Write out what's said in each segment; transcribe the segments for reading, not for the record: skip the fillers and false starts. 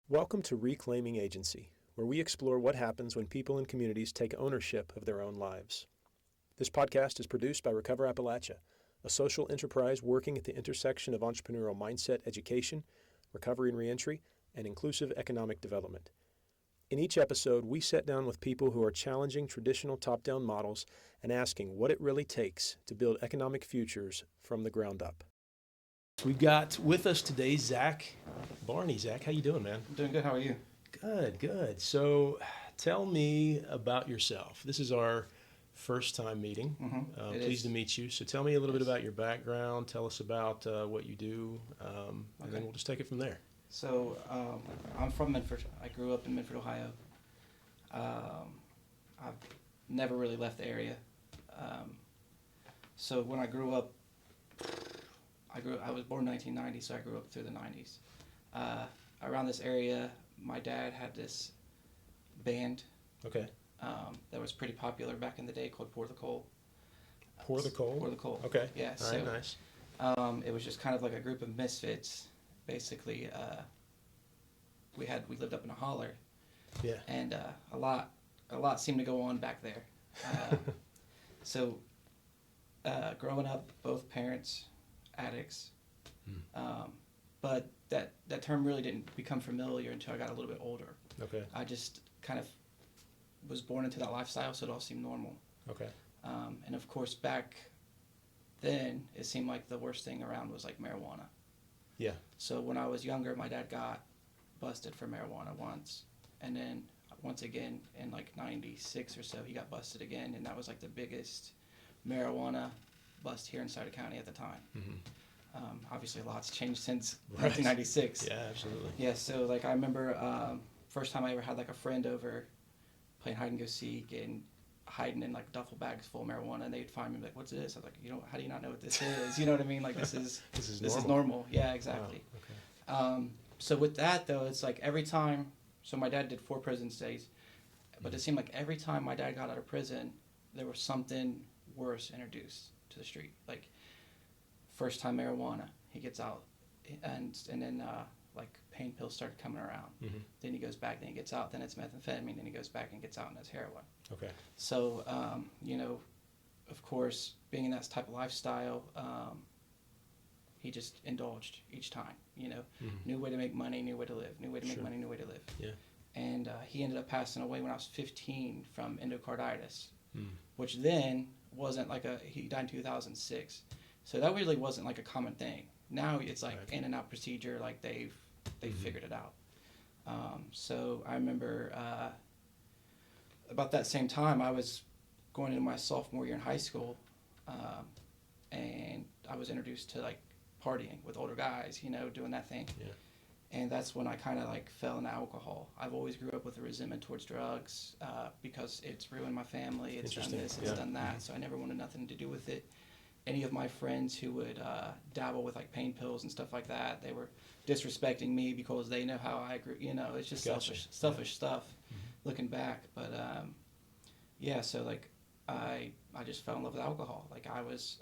Welcome to Reclaiming Agency, where we explore what happens when people and communities take ownership of their own lives. This podcast is produced by Recover Appalachia, a social enterprise working at the intersection of entrepreneurial mindset education, recovery and reentry, and inclusive economic development. In each episode, we sit down with people who are challenging traditional top-down models and asking what it really takes to build economic futures from the ground up. We've got with us today Zach Barney. Zach, how you doing, man? I'm doing good. How are you? Good. So tell me about yourself. This is our first time meeting. Pleased to meet you. So tell me a little bit about your background. Tell us about what you do, and then we'll just take it from there. So I'm from Medford. I grew up in Medford, Ohio. I've never really left the area. So when I grew up, I was born in 1990, so I grew up through the 90s. Around this area, my dad had this band that was pretty popular back in the day called Pour the Coal. Pour the Coal? Pour the Coal. Okay. Yeah. All right, nice. It was just kind of like a group of misfits. Basically, we lived up in a holler. Yeah. And a lot seemed to go on back there. So growing up, both parents addicts. But that term really didn't become familiar until I got a little bit older. Okay. I just kind of was born into that lifestyle, so it all seemed normal. Okay. And of course, back then, it seemed like the worst thing around was like marijuana. Yeah. So when I was younger, my dad got busted for marijuana once, and then once again in like 96 or so, he got busted again, and that was like the biggest marijuana bust here in Civic County at the time. Obviously, a lot's changed since 1996. Yeah, absolutely. Yeah, so like I remember first time I ever had like a friend over playing hide and go seek and hiding in like duffel bags full of marijuana, and they'd find me like, "What's this?" I was like, how do you not know what this is? You know what I mean? Like this is normal. Yeah, exactly. Wow. Okay. So with that though, it's like every time. So my dad did 4 prison stays, but it seemed like every time my dad got out of prison, there was something worse introduced to the street. Like first time marijuana, he gets out, and then like pain pills started coming around. Then he goes back, then he gets out, then it's methamphetamine, then he goes back and gets out and it's heroin. Okay. So of course, being in that type of lifestyle, he just indulged each time. New way to make money, new way to live, new way to make money, new way to live. Yeah. And he ended up passing away when I was 15 from endocarditis, which then wasn't like he died in 2006. So that really wasn't like a common thing. Now it's like in and out procedure, like they've figured it out. So I remember about that same time I was going into my sophomore year in high school, and I was introduced to like partying with older guys, doing that thing. Yeah. And that's when I kind of like fell into alcohol. I've always grew up with a resentment towards drugs because it's ruined my family. It's done this, it's done that. So I never wanted nothing to do with it. Any of my friends who would dabble with like pain pills and stuff like that, they were disrespecting me because they know how I grew. It's just selfish stuff. Looking back, but so like I just fell in love with alcohol. Like I was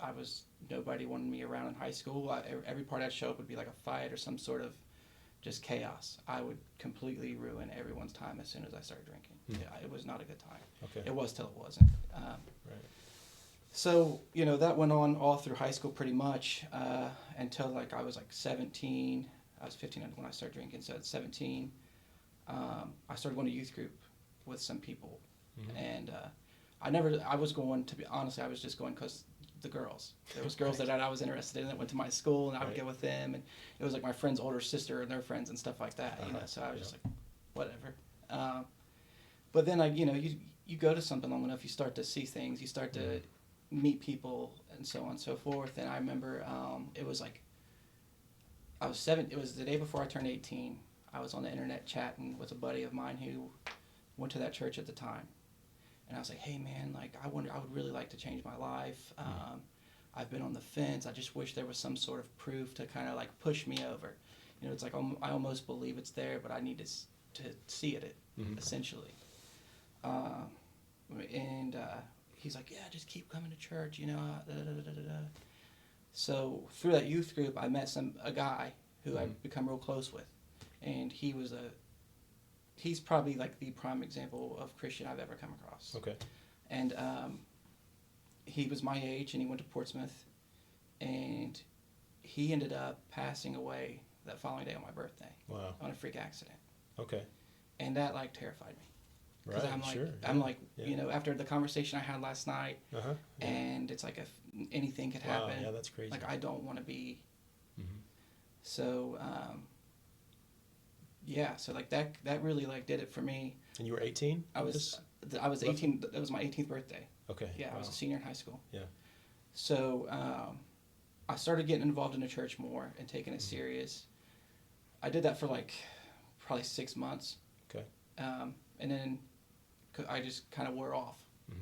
nobody wanted me around in high school. Every part I'd show up would be like a fight or some sort of just chaos. I would completely ruin everyone's time as soon as I started drinking. Yeah, it was not a good time. Okay. It was till it wasn't. Right. So, that went on all through high school pretty much until like I was like 17. I was 15 when I started drinking, so at 17, I started going to youth group with some people. And I was going, to be honest, I was just going because the girls. There was girls that I was interested in that went to my school, and I would go with them, and it was like my friend's older sister and their friends and stuff like that, so I was just like, whatever. But then, you go to something long enough, you start to see things, you start to meet people and so on and so forth. And I remember it was like it was the day before I turned 18. I was on the internet chatting with a buddy of mine who went to that church at the time, and I was like, hey man, like I would really like to change my life. I've been on the fence. I just wish there was some sort of proof to kind of like push me over. It's like I almost believe it's there, but I need to see it essentially. And he's like, yeah, just keep coming to church, So through that youth group, I met a guy who I've become real close with, and he was he's probably like the prime example of Christian I've ever come across. Okay. And he was my age, and he went to Portsmouth, and he ended up passing away that following day on my birthday. Wow. On a freak accident. Okay. And that like terrified me. Right. I'm like, sure. I'm like, yeah. you know, after the conversation I had last night, Uh-huh. Yeah. and it's like if anything could Wow. happen. Yeah, that's crazy. Like I don't want to be. Mm-hmm. So, yeah. So like that really like did it for me. And you were 18? I was 18. That was my 18th birthday. Okay. Yeah, wow. I was a senior in high school. Yeah. So I started getting involved in the church more and taking it serious. I did that for like probably 6 months. Okay. And then I just kind of wore off. Mm-hmm.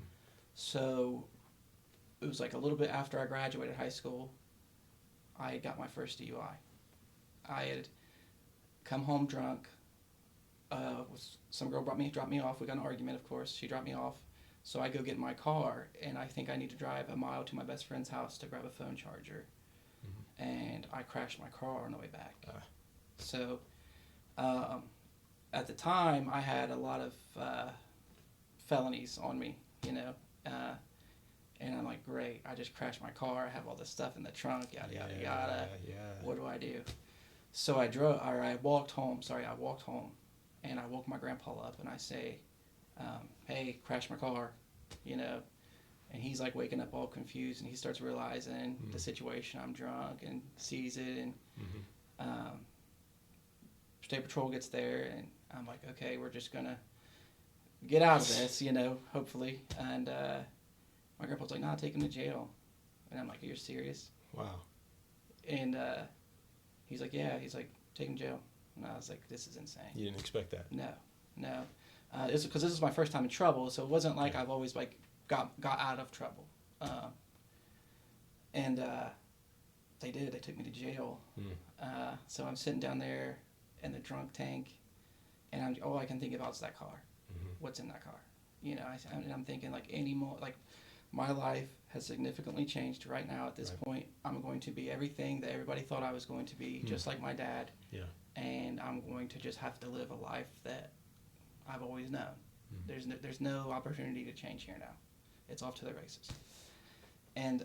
So it was like a little bit after I graduated high school, I got my first DUI. I had come home drunk. Some girl dropped me off. We got in an argument, of course. She dropped me off. So I go get in my car, and I think I need to drive a mile to my best friend's house to grab a phone charger. Mm-hmm. And I crashed my car on the way back. So at the time, I had a lot of felonies on me, you know. And I'm like, great, I just crashed my car. I have all this stuff in the trunk, yada, yada, yada. Yeah. What do I do? So I walked home, and I woke my grandpa up, and I say, hey, crashed my car, you know. And he's like waking up all confused, and he starts realizing the situation. I'm drunk, and sees it, and State Patrol gets there, and I'm like, okay, we're just going to get out of this, you know, hopefully. And my grandpa's like, nah, take him to jail. And I'm like, you're serious? Wow. And he's like, yeah. He's like, take him to jail. And I was like, this is insane. You didn't expect that? No. It's because this is my first time in trouble, so it wasn't like I've always like got out of trouble. And they did. They took me to jail. So I'm sitting down there in the drunk tank, and all I can think about is that car. Mm-hmm. What's in that car? You know, I'm thinking like my life has significantly changed right now at this point. I'm going to be everything that everybody thought I was going to be, just like my dad. Yeah. And I'm going to just have to live a life that I've always known. There's no opportunity to change here now. It's off to the races. And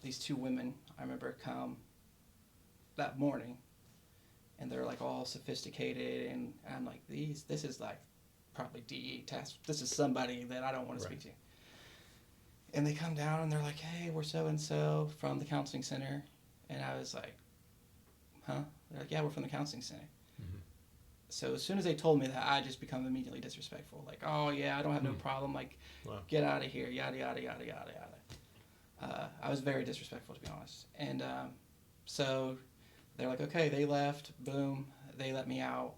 these two women, I remember, come that morning, and they're like all sophisticated, and I'm like, this is like probably DE task. This is somebody that I don't want to speak to. And they come down, and they're like, hey, we're so-and-so from the counseling center. And I was like, huh? They're like, yeah, we're from the counseling center. Mm-hmm. So as soon as they told me that, I just become immediately disrespectful. Like, oh, yeah, I don't have no problem. Like, get out of here, yada, yada, yada, yada, yada. I was very disrespectful, to be honest. And so they're like, okay, they left. Boom. They let me out.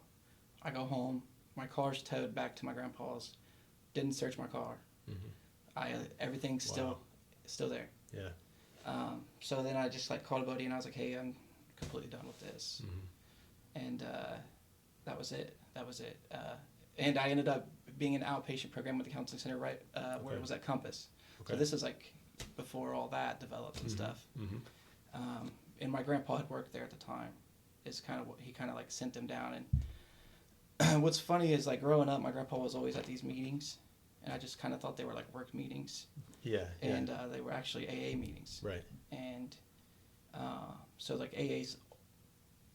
I go home. My car's towed back to my grandpa's. Didn't search my car. Mm-hmm. Everything's still there. Yeah. So then I just like called a buddy, and I was like, hey, I'm completely done with this. Mm-hmm. And that was it. And I ended up being in an outpatient program with the counseling center where it was at Compass. Okay. So this is like before all that developed and stuff. Mm-hmm. And my grandpa had worked there at the time. Is kind of what he kind of like sent them down. And what's funny is like growing up, my grandpa was always at these meetings, and I just kind of thought they were like work meetings. Yeah. And they were actually AA meetings. Right. And so like AA's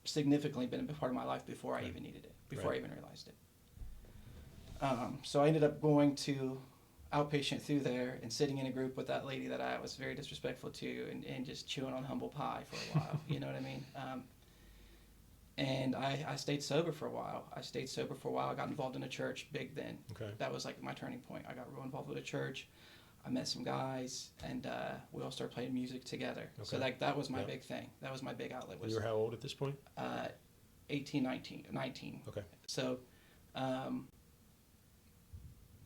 significantly been a big part of my life before I even needed it, before I even realized it. So I ended up going to outpatient through there and sitting in a group with that lady that I was very disrespectful to, and just chewing on humble pie for a while. You know what I mean? And I stayed sober for a while. I got involved in a church big then. Okay. That was like my turning point. I got real involved with a church. I met some guys, and we all started playing music together. Okay. So that was my big thing. That was my big outlet. You were how old at this point? 18, 19. Okay. So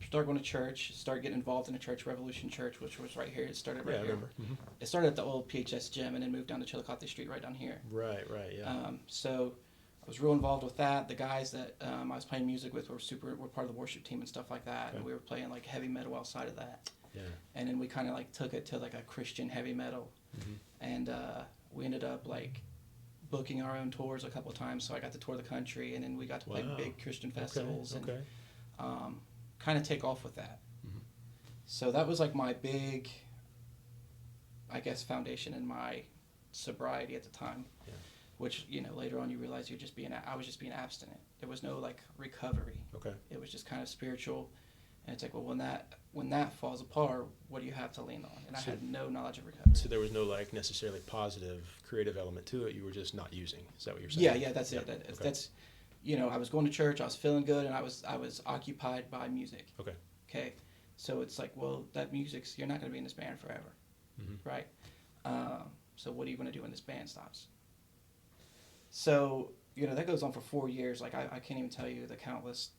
started going to church, started getting involved in a church, Revolution Church, which was right here. It started right here. I remember. Mm-hmm. It started at the old PHS gym and then moved down to Chillicothe Street right down here. Right, yeah. So I was real involved with that. The guys that I was playing music with were part of the worship team and stuff like that. Okay. And we were playing like heavy metal outside of that. Yeah. And then we kind of like took it to like a Christian heavy metal. Mm-hmm. And we ended up like booking our own tours a couple of times, so I got to tour the country, and then we got to play big Christian festivals and kind of take off with that. Mm-hmm. So that was like my big, I guess, foundation in my sobriety at the time. Yeah. Which, you know, later on you realize I was just being abstinent. There was no like recovery. Okay. It was just kind of spiritual, and it's like, well, when that falls apart, what do you have to lean on? And I had no knowledge of recovery. So there was no like necessarily positive creative element to it. You were just not using. Is that what you're saying? Yeah, that's it. That's, you know, I was going to church, I was feeling good, and I was occupied by music. Okay. So it's like, well, that music's, you're not going to be in this band forever, right? So what are you going to do when this band stops? So, you know, that goes on for 4 years. Like, I can't even tell you the countless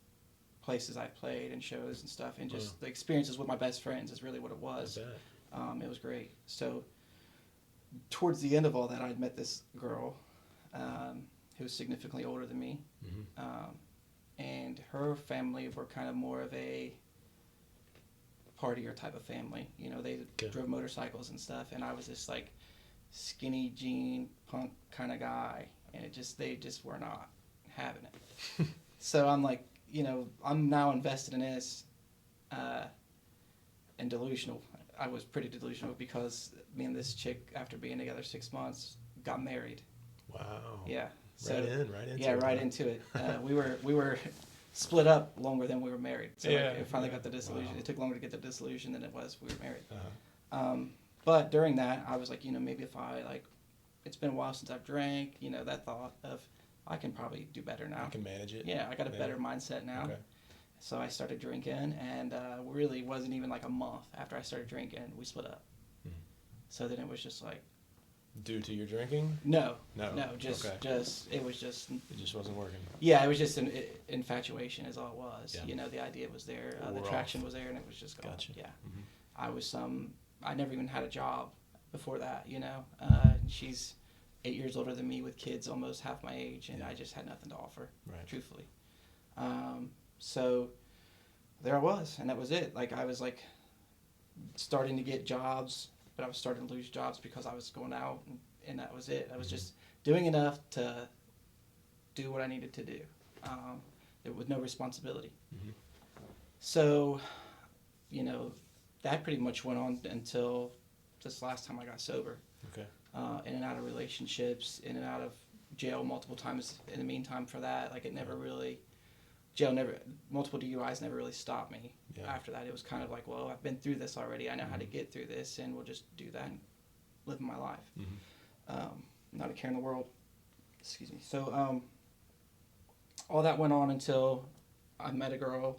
places I've played and shows and stuff, and just the experiences with my best friends is really what it was. It was great. So towards the end of all that, I'd met this girl who was significantly older than me, and her family were kind of more of a partier type of family. You know, they drove motorcycles and stuff, and I was this like skinny jean punk kind of guy, and they just were not having it. So I'm like, you know, I'm now invested in this, and delusional. I was pretty delusional because me and this chick, after being together 6 months, got married. Wow. Yeah. So, right into it. We were split up longer than we were married. So it finally got the dissolution. Wow. It took longer to get the dissolution than it was we were married. But during that, I was like, you know, maybe if I like, it's been a while since I've drank. You know, that thought of, I can probably do better now. I can manage it. Yeah, I got a better mindset now. Okay. So I started drinking, and really wasn't even like a month after I started drinking, we split up. Mm-hmm. So then it was just like. Due to your drinking? No, just it was just. It just wasn't working. Yeah, it was just an infatuation, is all it was. Yeah. You know, the idea was there, the attraction was there, and it was just gone. Gotcha. Yeah, I was I never even had a job before that. You know, she's 8 years older than me with kids almost half my age, and I just had nothing to offer, truthfully. So there I was, and that was it. Like, I was like starting to get jobs, but I was starting to lose jobs because I was going out, and that was it. I was just doing enough to do what I needed to do, with no responsibility. Mm-hmm. So, you know, that pretty much went on until this last time I got sober. Okay. In and out of relationships, in and out of jail multiple times in the meantime for that. Like, it never really, multiple DUIs never really stopped me. Yeah. After that, it was kind of like, well, I've been through this already. I know how to get through this, and we'll just do that and live my life. Not a care in the world. Excuse me. So, all that went on until I met a girl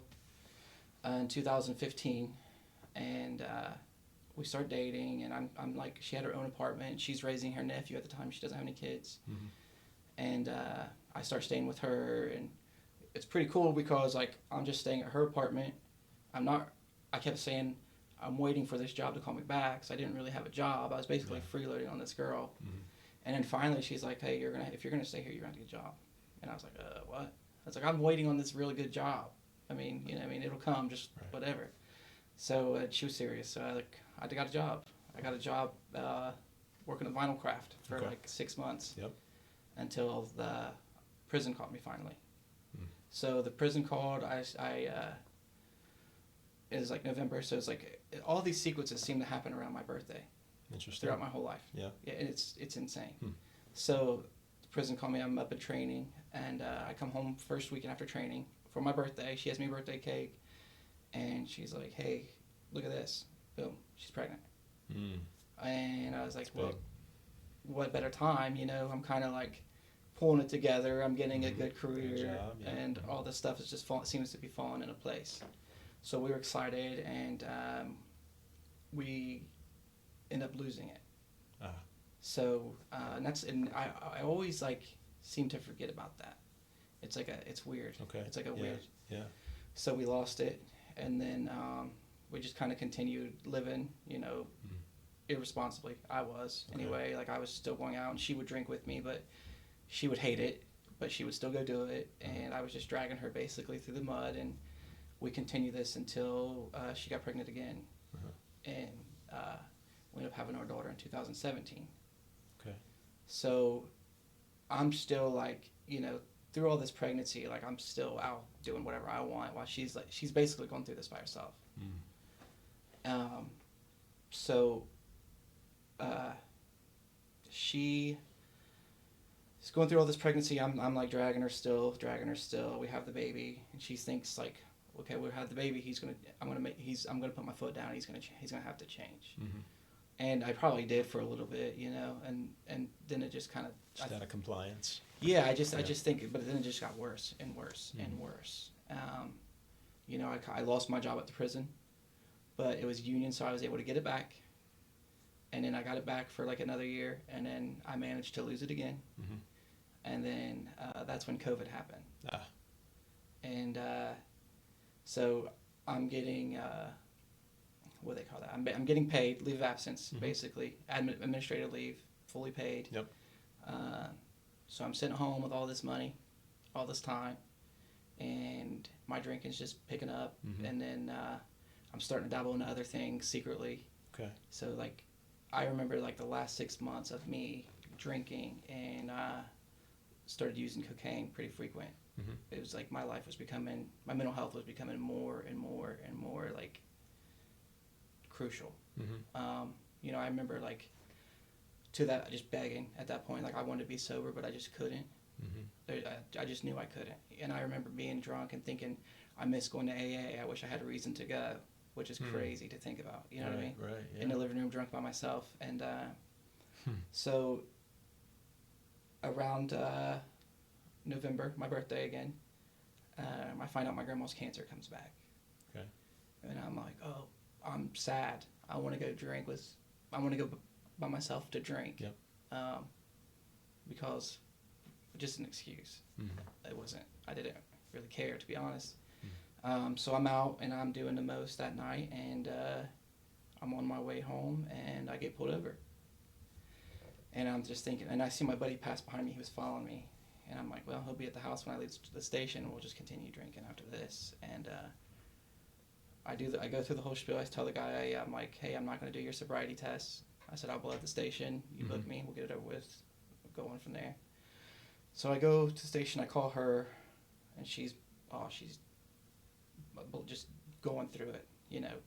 in 2015, and we started dating, and I'm like, she had her own apartment. She's raising her nephew at the time. She doesn't have any kids. Mm-hmm. And I start staying with her, and it's pretty cool because, like, I'm just staying at her apartment. I kept saying, I'm waiting for this job to call me back, because I didn't really have a job. I was basically freeloading on this girl. Mm-hmm. And then finally she's like, hey, if you're gonna stay here, you're gonna get a job. And I was like, what? I was like, I'm waiting on this really good job. I mean, it'll come, just whatever. So she was serious. So I got a job. I got a job working at Vinyl Craft for like 6 months. Yep. Until the prison called me finally. Mm. So the prison called. It was like November, so it's like all these sequences seem to happen around my birthday. Interesting. Throughout my whole life. Yeah. Yeah, and it's insane. Hmm. So the prison called me. I'm up in training, and I come home first weekend after training for my birthday. She has me a birthday cake, and she's like, "Hey, look at this." Boom, she's pregnant. Mm. And I was like, "Well, what better time?" You know, I'm kind of like pulling it together. I'm getting a good career, and all this stuff is just seems to be falling into place. So we were excited, and we end up losing it. So and I always like seem to forget about that. It's like it's weird. Okay. It's like weird. Yeah. So we lost it, and then we just kind of continued living, irresponsibly. I was anyway. Like, I was still going out, and she would drink with me, but she would hate it, but she would still go do it, and I was just dragging her basically through the mud, and we continued this until she got pregnant again, and we ended up having our daughter in 2017. Okay. So I'm still like, through all this pregnancy, like I'm still out doing whatever I want while she's basically going through this by herself. So she is going through all this pregnancy. I'm like dragging her still. We have the baby, and she thinks like, okay, we'll have the baby. I'm gonna put my foot down. He's gonna have to change. And I probably did for a little bit, and then it just kind of just out of compliance. Yeah, I just think, but then it just got worse and worse and worse. I lost my job at the prison, but it was union, so I was able to get it back. And then I got it back for like another year, and then I managed to lose it again. And then that's when COVID happened. And so I'm getting, what do they call that? I'm getting paid, leave of absence, basically, administrative leave, fully paid. Yep. So I'm sitting home with all this money, all this time, and my drinking's just picking up. And then I'm starting to dabble into other things secretly. Okay. So like, I remember like the last 6 months of me drinking, and started using cocaine pretty frequent. It was like my mental health was becoming more and more and more like crucial. I remember like to that, just begging at that point, like I wanted to be sober, but I just couldn't. I just knew I couldn't. And I remember being drunk and thinking, I miss going to AA. I wish I had a reason to go, which is crazy to think about. You know what I mean? Right. Yeah. In the living room, drunk by myself. And so around November, my birthday again, I find out my grandma's cancer comes back. Okay. And I'm like, oh, I'm sad. I want to go by myself to drink. Yep. Because just an excuse. It wasn't. I didn't really care, to be honest. So I'm out and I'm doing the most that night, and I'm on my way home and I get pulled over. And I'm just thinking, and I see my buddy pass behind me. He was following me, and I'm like, well, he'll be at the house when I leave the station, and we'll just continue drinking after this. And I go through the whole spiel. I tell the guy, I'm like, hey, I'm not going to do your sobriety test. I said, I'll blow at the station. You book me. We'll get it over with. We'll go on from there. So I go to the station. I call her, and she's just going through it,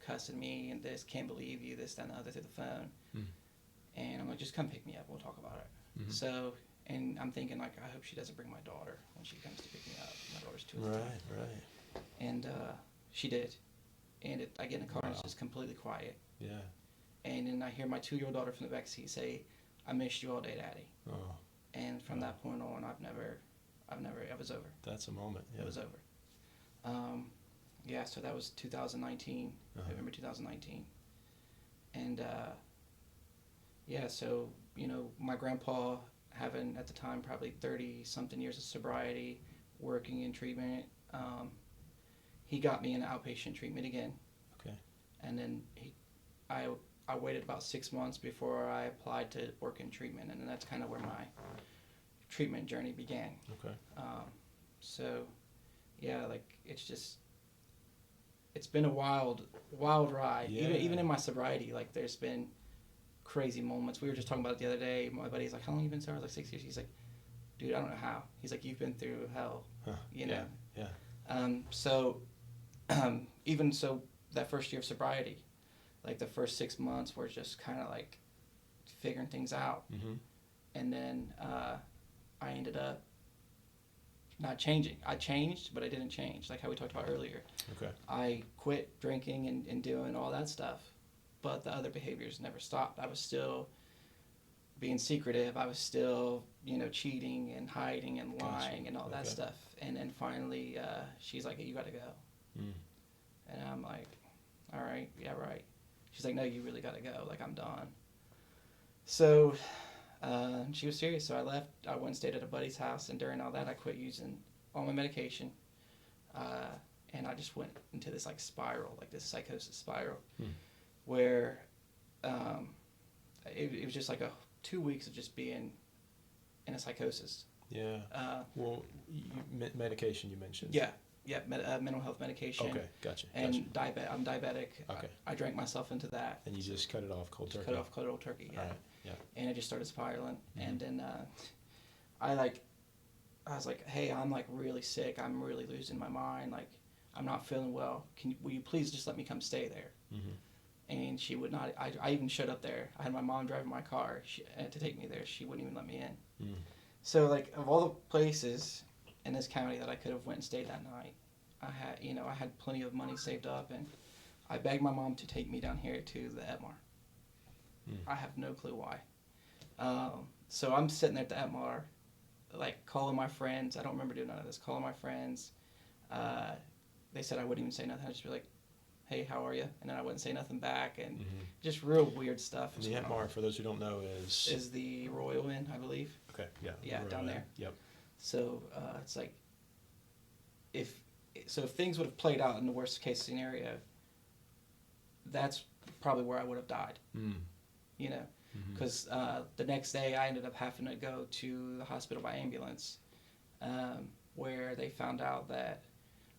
cussing me and this, can't believe you, this, that, and the other through the phone. And I'm like, just come pick me up. We'll talk about it. So, and I'm thinking, like, I hope she doesn't bring my daughter when she comes to pick me up. My daughter's 2 at the time. Right. And she did. And I get in the car and it's just completely quiet. Yeah. And then I hear my 2-year-old daughter from the backseat say, I missed you all day, Daddy. Oh. And from that point on, it was over. That's a moment. Yeah. It was over. So that was 2019, November 2019. And, so, my grandpa, having at the time probably 30-something years of sobriety, working in treatment, he got me in outpatient treatment again. Okay. And then I waited about 6 months before I applied to work in treatment, and then that's kind of where my treatment journey began. Okay. It's been a wild ride. Yeah. Even in my sobriety, like there's been crazy moments. We were just talking about it the other day. My buddy's like, how long have you been sober? I was like, 6 years. He's like, dude, I don't know how. He's like, you've been through hell. Yeah. Even so, that first year of sobriety, like the first 6 months were just kind of like figuring things out. And then I ended up not changing. I changed, but I didn't change, like how we talked about earlier. Okay. I quit drinking and doing all that stuff, but the other behaviors never stopped. I was still being secretive. I was still, cheating and hiding and lying and all that stuff. And then finally, she's like, hey, you got to go. And I'm like, all right, yeah, right. She's like, no, you really got to go. Like, I'm done. So she was serious, so I left. I went and stayed at a buddy's house, and during all that, I quit using all my medication. And I just went into this, like, spiral, like this psychosis spiral, where it was just like 2 weeks of just being in a psychosis. Yeah. Medication you mentioned. Yeah. Yeah, mental health medication. Okay, gotcha. And I'm diabetic. Okay. I drank myself into that. And you just cut it off cold turkey. Cut off cold turkey, yeah. All right, yeah. And it just started spiraling. And then I was like, hey, I'm like really sick. I'm really losing my mind. Like, I'm not feeling well. Will you please just let me come stay there? Mm-hmm. And she would not. I even showed up there. I had my mom driving my car to take me there. She wouldn't even let me in. Mm. So like, of all the places in this county that I could have went and stayed that night, I had plenty of money saved up, and I begged my mom to take me down here to the Etmar. I have no clue why. So I'm sitting there at the Etmar, like calling my friends. I don't remember doing none of this. Calling my friends. They said I wouldn't even say nothing. I'd just be like, hey, how are you? And then I wouldn't say nothing back, and just real weird stuff. And the Etmar, for those who don't know, is the Royal Inn, I believe. Okay, yeah. Yeah, down there. Yep. So it's like, if things would have played out in the worst case scenario, that's probably where I would have died. You know, because the next day I ended up having to go to the hospital by ambulance, where they found out that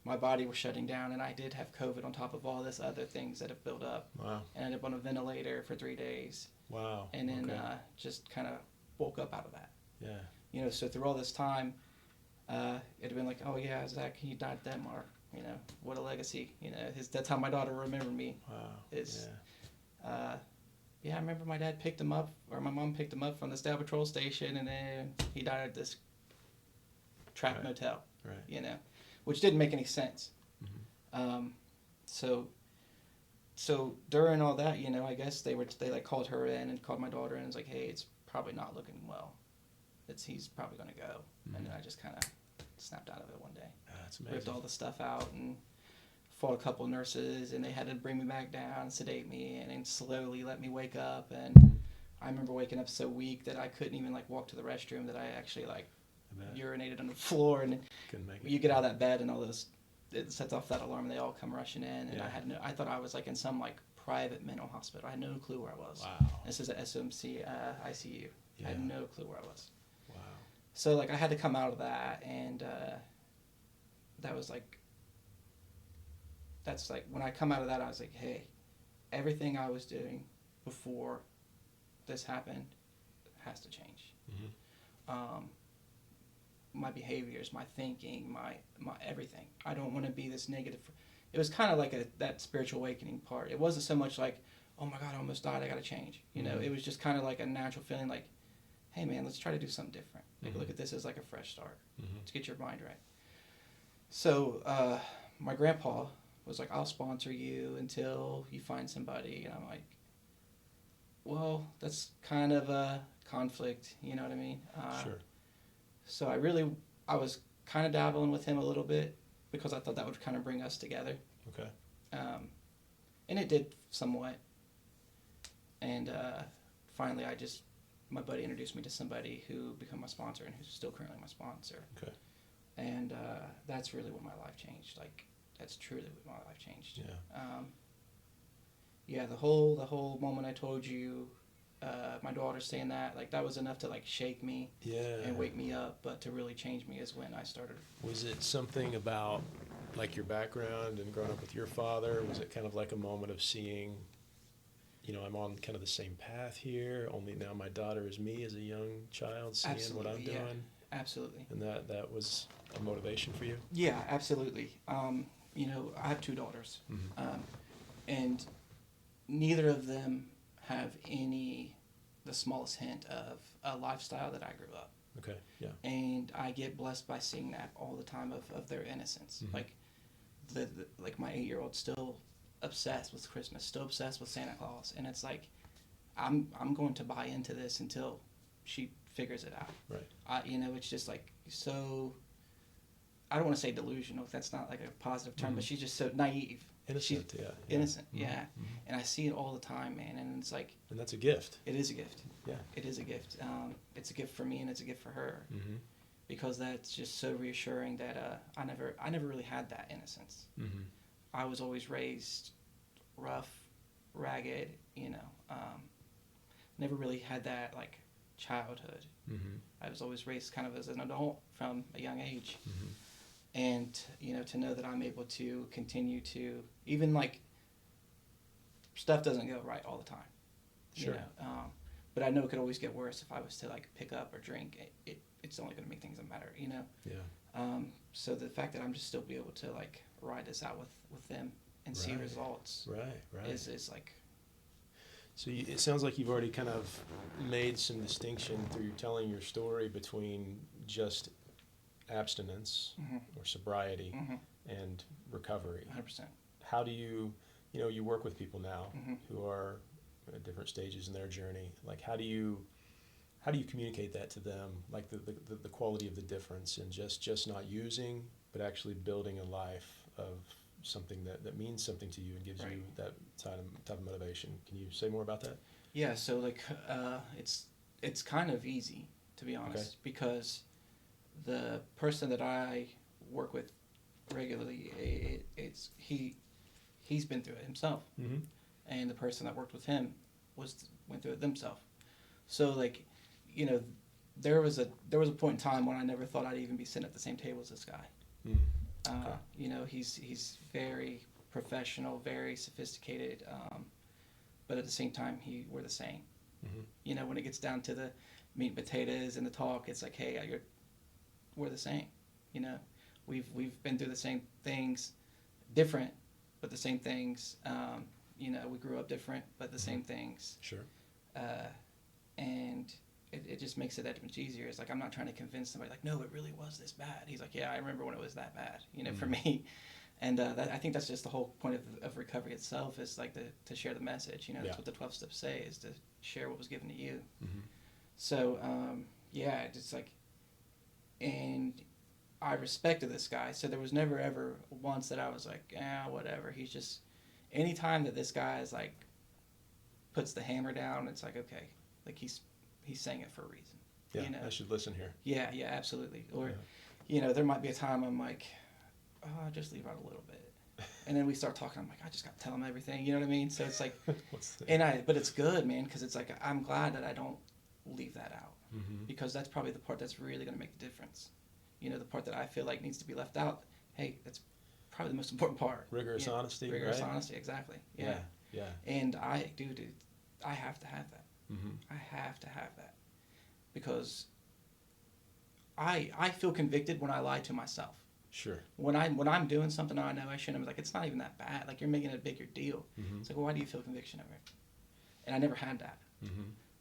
my body was shutting down, and I did have COVID on top of all this other things that have built up. Wow. And I ended up on a ventilator for 3 days. Wow. And then just kind of woke up out of that. Yeah. You know, so through all this time, it'd have been like, oh yeah, Zach, he died at Denmark. You know, what a legacy. You know, that's how my daughter remembered me. Wow. Yeah, I remember my dad picked him up, or my mom picked him up from the Stab Patrol station, and then he died at this trap motel. Right. You know, which didn't make any sense. So during all that, you know, I guess they like called her in and called my daughter in and was like, hey, it's probably not looking well. He's probably going to go. And then I just kind of snapped out of it one day. That's amazing. Ripped all the stuff out and fought a couple nurses, and they had to bring me back down, sedate me, and then slowly let me wake up. And I remember waking up so weak that I couldn't even like walk to the restroom, that I actually like urinated on the floor. And you get out of that bed and all those, it sets off that alarm, and they all come rushing in. And I thought I was like in some like private mental hospital. I had no clue where I was. Wow. This is a SMC ICU. I had no clue where I was. Wow. So like I had to come out of that, and that was like, that's like when I come out of that, I was like, hey, everything I was doing before this happened has to change. My behaviors, my thinking, my everything. I don't want to be this negative. It was kind of like that spiritual awakening part. It wasn't so much like, oh my God, I almost died, I got to change. You know, it was just kind of like a natural feeling like, hey man, let's try to do something different. Like look at this as like a fresh start. Let's get your mind right. So my grandpa was like, I'll sponsor you until you find somebody. And I'm like, well, that's kind of a conflict, you know what I mean? Sure. So I was kind of dabbling with him a little bit, because I thought that would kind of bring us together. Okay. And it did somewhat. And finally, my buddy introduced me to somebody who became my sponsor, and who's still currently my sponsor. Okay. And that's really when my life changed. Like, that's truly when my life changed. Yeah. The whole moment I told you, my daughter saying that, like, that was enough to like shake me and wake me up. But to really change me is when I started. Was it something about like your background and growing up with your father? Was it kind of like a moment of seeing, you know, I'm on kind of the same path here, only now my daughter is me as a young child, seeing what I'm doing? Absolutely. And that was a motivation for you? Yeah, absolutely. You know, I have 2 daughters, and neither of them have the smallest hint of a lifestyle that I grew up. Okay, yeah. And I get blessed by seeing that all the time of their innocence. Like, like my 8-year-old still obsessed with Christmas, still obsessed with Santa Claus, and it's like, I'm going to buy into this until she figures it out. Right. You know, it's just like, so, I don't want to say delusional, that's not like a positive term, but she's just so naive. Innocent, Innocent, And I see it all the time, man, and it's like... And that's a gift. It is a gift. Yeah. It is a gift. It's a gift for me, and it's a gift for her. Because that's just so reassuring that I never really had that innocence. I was always raised rough, ragged, you know. Never really had that, like, childhood. I was always raised kind of as an adult from a young age. And, you know, to know that I'm able to continue to, even like, stuff doesn't go right all the time. Sure. You know? but I know it could always get worse if I was to like pick up or drink. It's only going to make things better, you know. Yeah. So the fact that I'm just still be able to like ride this out with them and see results, Right. is like. So it sounds like you've already kind of made some distinction through telling your story between just abstinence or sobriety and recovery. 100%. How do you work with people now who are at different stages in their journey? Like, how do you communicate that to them? Like the quality of the difference in just not using, but actually building a life of something that means something to you and gives you that type of motivation. Can you say more about that? Yeah, so like it's kind of easy, to be honest, because the person that I work with regularly, he's been through it himself, and the person that worked with him went through it themselves. So like, you know, there was a point in time when I never thought I'd even be sitting at the same table as this guy. You know, he's very professional, very sophisticated, but at the same time, we're the same. You know, when it gets down to the meat and potatoes and the talk, it's like, hey, we're the same. You know, we've been through the same things, different, but the same things. You know, we grew up different, but the same things. Sure. And it just makes it that much easier. It's like I'm not trying to convince somebody like, no, it really was this bad. He's like, yeah, I remember when it was that bad, you know, for me. And I think that's just the whole point of recovery itself, is like to share the message. You know, that's what the 12 steps say, is to share what was given to you. So, yeah, it's like, and I respected this guy. So there was never ever once that I was like, whatever. He's just, anytime that this guy is like, puts the hammer down, it's like, okay, like he's saying it for a reason. Yeah, you know? I should listen here. Yeah, absolutely. Or, you know, there might be a time I'm like, just leave out a little bit. And then we start talking, I'm like, I just got to tell him everything. You know what I mean? So it's like, but it's good, man, because it's like, I'm glad that I don't leave that out. Because that's probably the part that's really going to make the difference. You know, the part that I feel like needs to be left out, hey, that's probably the most important part. Rigorous honesty, Rigorous honesty, exactly. Yeah. And I have to have that. I have to have that, because I feel convicted when I lie to myself. Sure. When I'm doing something I know I shouldn't, I'm like, it's not even that bad. Like, you're making it a bigger deal. It's like, well, why do you feel conviction over it? And I never had that.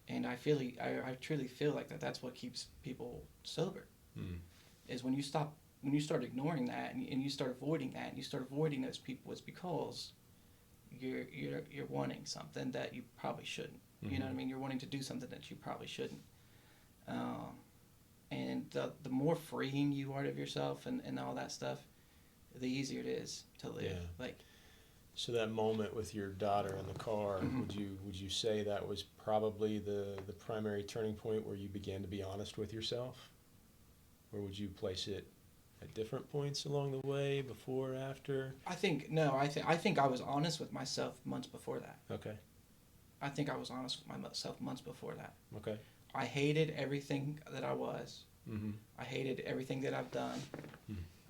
And I truly feel like that's what keeps people sober. Is when you start ignoring that and you start avoiding that and you start avoiding those people, it's because you're wanting something that you probably shouldn't. You know what I mean? You're wanting to do something that you probably shouldn't. And the more freeing you are of yourself and all that stuff, the easier it is to live. Yeah. Like, so that moment with your daughter in the car, would you say that was probably the primary turning point where you began to be honest with yourself? Or would you place it at different points along the way, before, after? I think I was honest with myself months before that. Okay. I think I was honest with myself months before that. Okay. I hated everything that I was. I hated everything that I've done.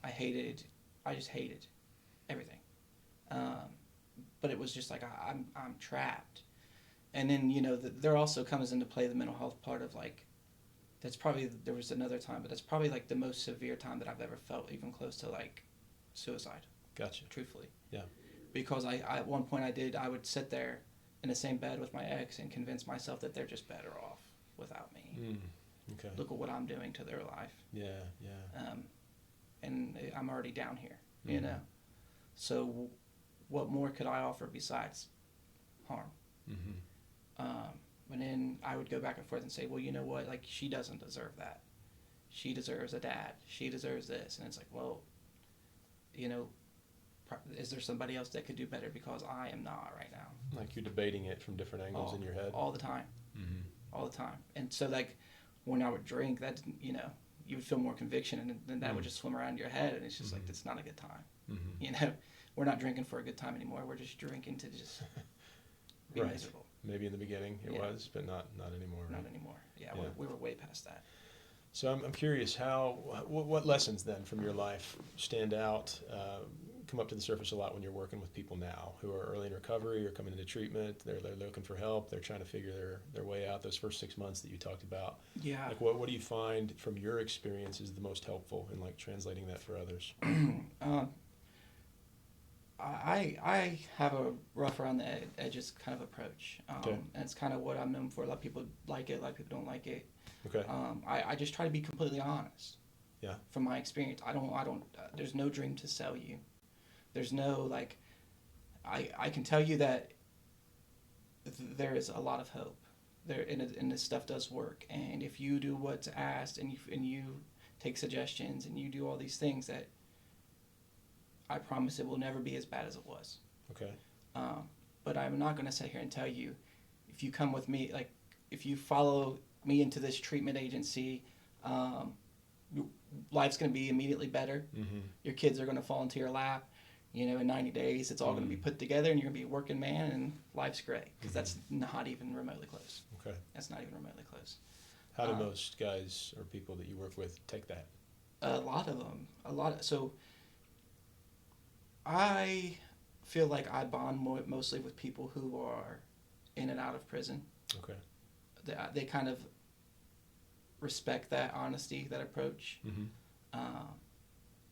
I just hated everything. But it was just like, I'm trapped. And then, you know, there also comes into play the mental health part of like, there was another time, but that's probably like the most severe time that I've ever felt, even close to like suicide. Gotcha. Truthfully. Yeah. Because I at one point I would sit there in the same bed with my ex and convince myself that they're just better off without me. Okay. Look at what I'm doing to their life. Yeah. And I'm already down here, you know. So what more could I offer besides harm? And then I would go back and forth and say, well, you know what? Like, she doesn't deserve that. She deserves a dad. She deserves this. And it's like, well, you know, is there somebody else that could do better, because I am not right now? Like, you're debating it from different angles in your head? All the time. All the time. And so, like, when I would drink, that, you know, you would feel more conviction, and then that would just swim around your head, and it's just like, it's not a good time. You know, we're not drinking for a good time anymore. We're just drinking to just be miserable. Maybe in the beginning it was, but not anymore. Right? Not anymore. Yeah. We were way past that. So I'm curious, what lessons then from your life stand out come up to the surface a lot when you're working with people now who are early in recovery or coming into treatment. They're looking for help. They're trying to figure their way out. Those first 6 months that you talked about. Yeah. Like what do you find from your experience is the most helpful in like translating that for others? I have a rough around the edges kind of approach, Okay. and it's kind of what I'm known for. A lot of people like it, a lot of people don't like it. Okay. I just try to be completely honest. Yeah. From my experience, I don't. There's no dream to sell you. There's no like. I can tell you that there is a lot of hope there, and this stuff does work. And if you do what's asked, and you take suggestions, and you do all these things, that I promise it will never be as bad as it was. Okay. But I'm not going to sit here and tell you, if you come with me, like if you follow me into this treatment agency, life's going to be immediately better. Mm-hmm. Your kids are going to fall into your lap. In 90 days, it's all going to be put together, and you're going to be a working man, and life's great. Because that's not even remotely close. Okay. That's not even remotely close. How do most guys or people that you work with take that? A lot of them. So I feel like I bond mostly with people who are in and out of prison. Okay. They kind of respect that honesty, that approach. Mm-hmm.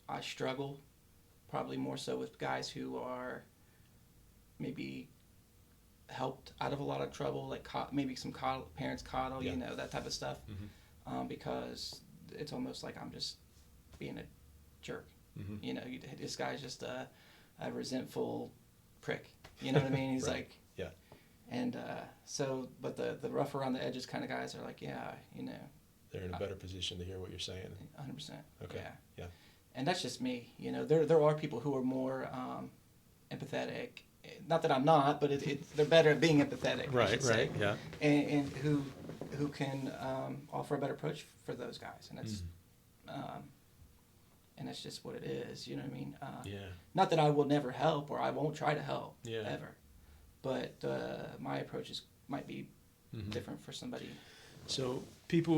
I struggle probably more so with guys who are maybe helped out of a lot of trouble, like maybe some parents coddle, Yeah. That type of stuff, Mm-hmm. because it's almost like I'm just being a jerk. Mm-hmm. This guy's just a resentful prick. You know what I mean? He's Right. like, yeah. And but the rough around the edges kind of guys are like, yeah, They're in a better position to hear what you're saying. 100%. Okay. Yeah. And that's just me. There are people who are more empathetic. Not that I'm not, but they're better at being empathetic. Right. Right. Yeah. And who can offer a better approach for those guys, and that's and that's just what it is. You know what I mean? Yeah. Not that I will never help or I won't try to help ever, but my approach might be different for somebody. So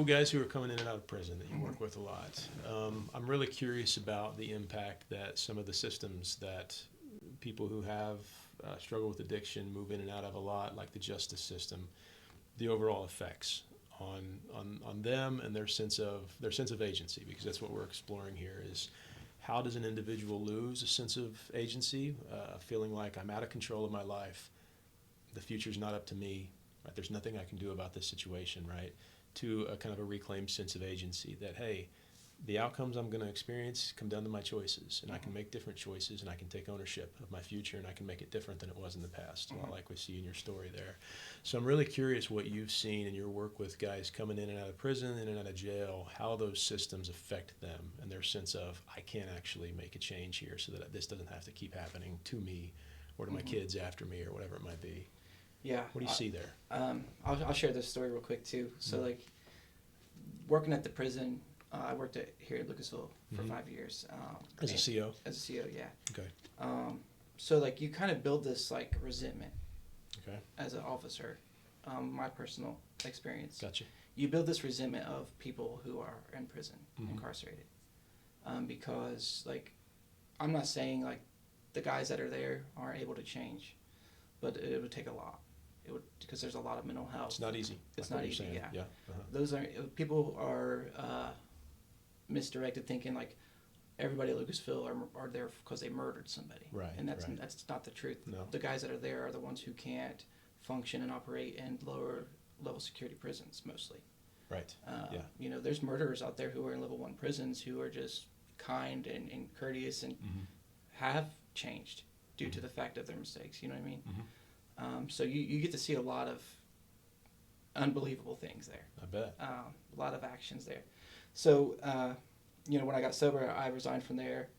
guys who are coming in and out of prison that you work with a lot, I'm really curious about the impact that some of the systems that people who have struggle with addiction move in and out of a lot, like the justice system, the overall effects on them and their sense of agency, because that's what we're exploring here is how does an individual lose a sense of agency, feeling like I'm out of control of my life, the future's not up to me, right? There's nothing I can do about this situation, right? To a kind of a reclaimed sense of agency that, hey, the outcomes I'm going to experience come down to my choices, and I can make different choices, and I can take ownership of my future, and I can make it different than it was in the past, a lot like we see in your story there. So I'm really curious what you've seen in your work with guys coming in and out of prison, in and out of jail, how those systems affect them and their sense of, I can actually make a change here so that this doesn't have to keep happening to me or to my kids after me or whatever it might be. Yeah. What do you see there? I'll share this story real quick too. So like working at the prison, I worked here at Lucasville for 5 years. As a CO? As a CO, yeah. Okay. So like you kind of build this like resentment. Okay. As an officer, my personal experience. Gotcha. You build this resentment of people who are in prison, incarcerated, because like I'm not saying like the guys that are there aren't able to change, but it would take a lot. It would, because there's a lot of mental health. It's not easy. It's like not easy. Yeah. Yeah. Those are people are misdirected, thinking like everybody at Lucasville are there because they murdered somebody. Right. And that's not the truth. No. The guys that are there are the ones who can't function and operate in lower level security prisons mostly. Right. Yeah. There's murderers out there who are in level 1 prisons who are just kind and courteous and have changed due to the fact of their mistakes. You know what I mean? So you get to see a lot of unbelievable things there. I bet. A lot of actions there. So, when I got sober, I resigned from there,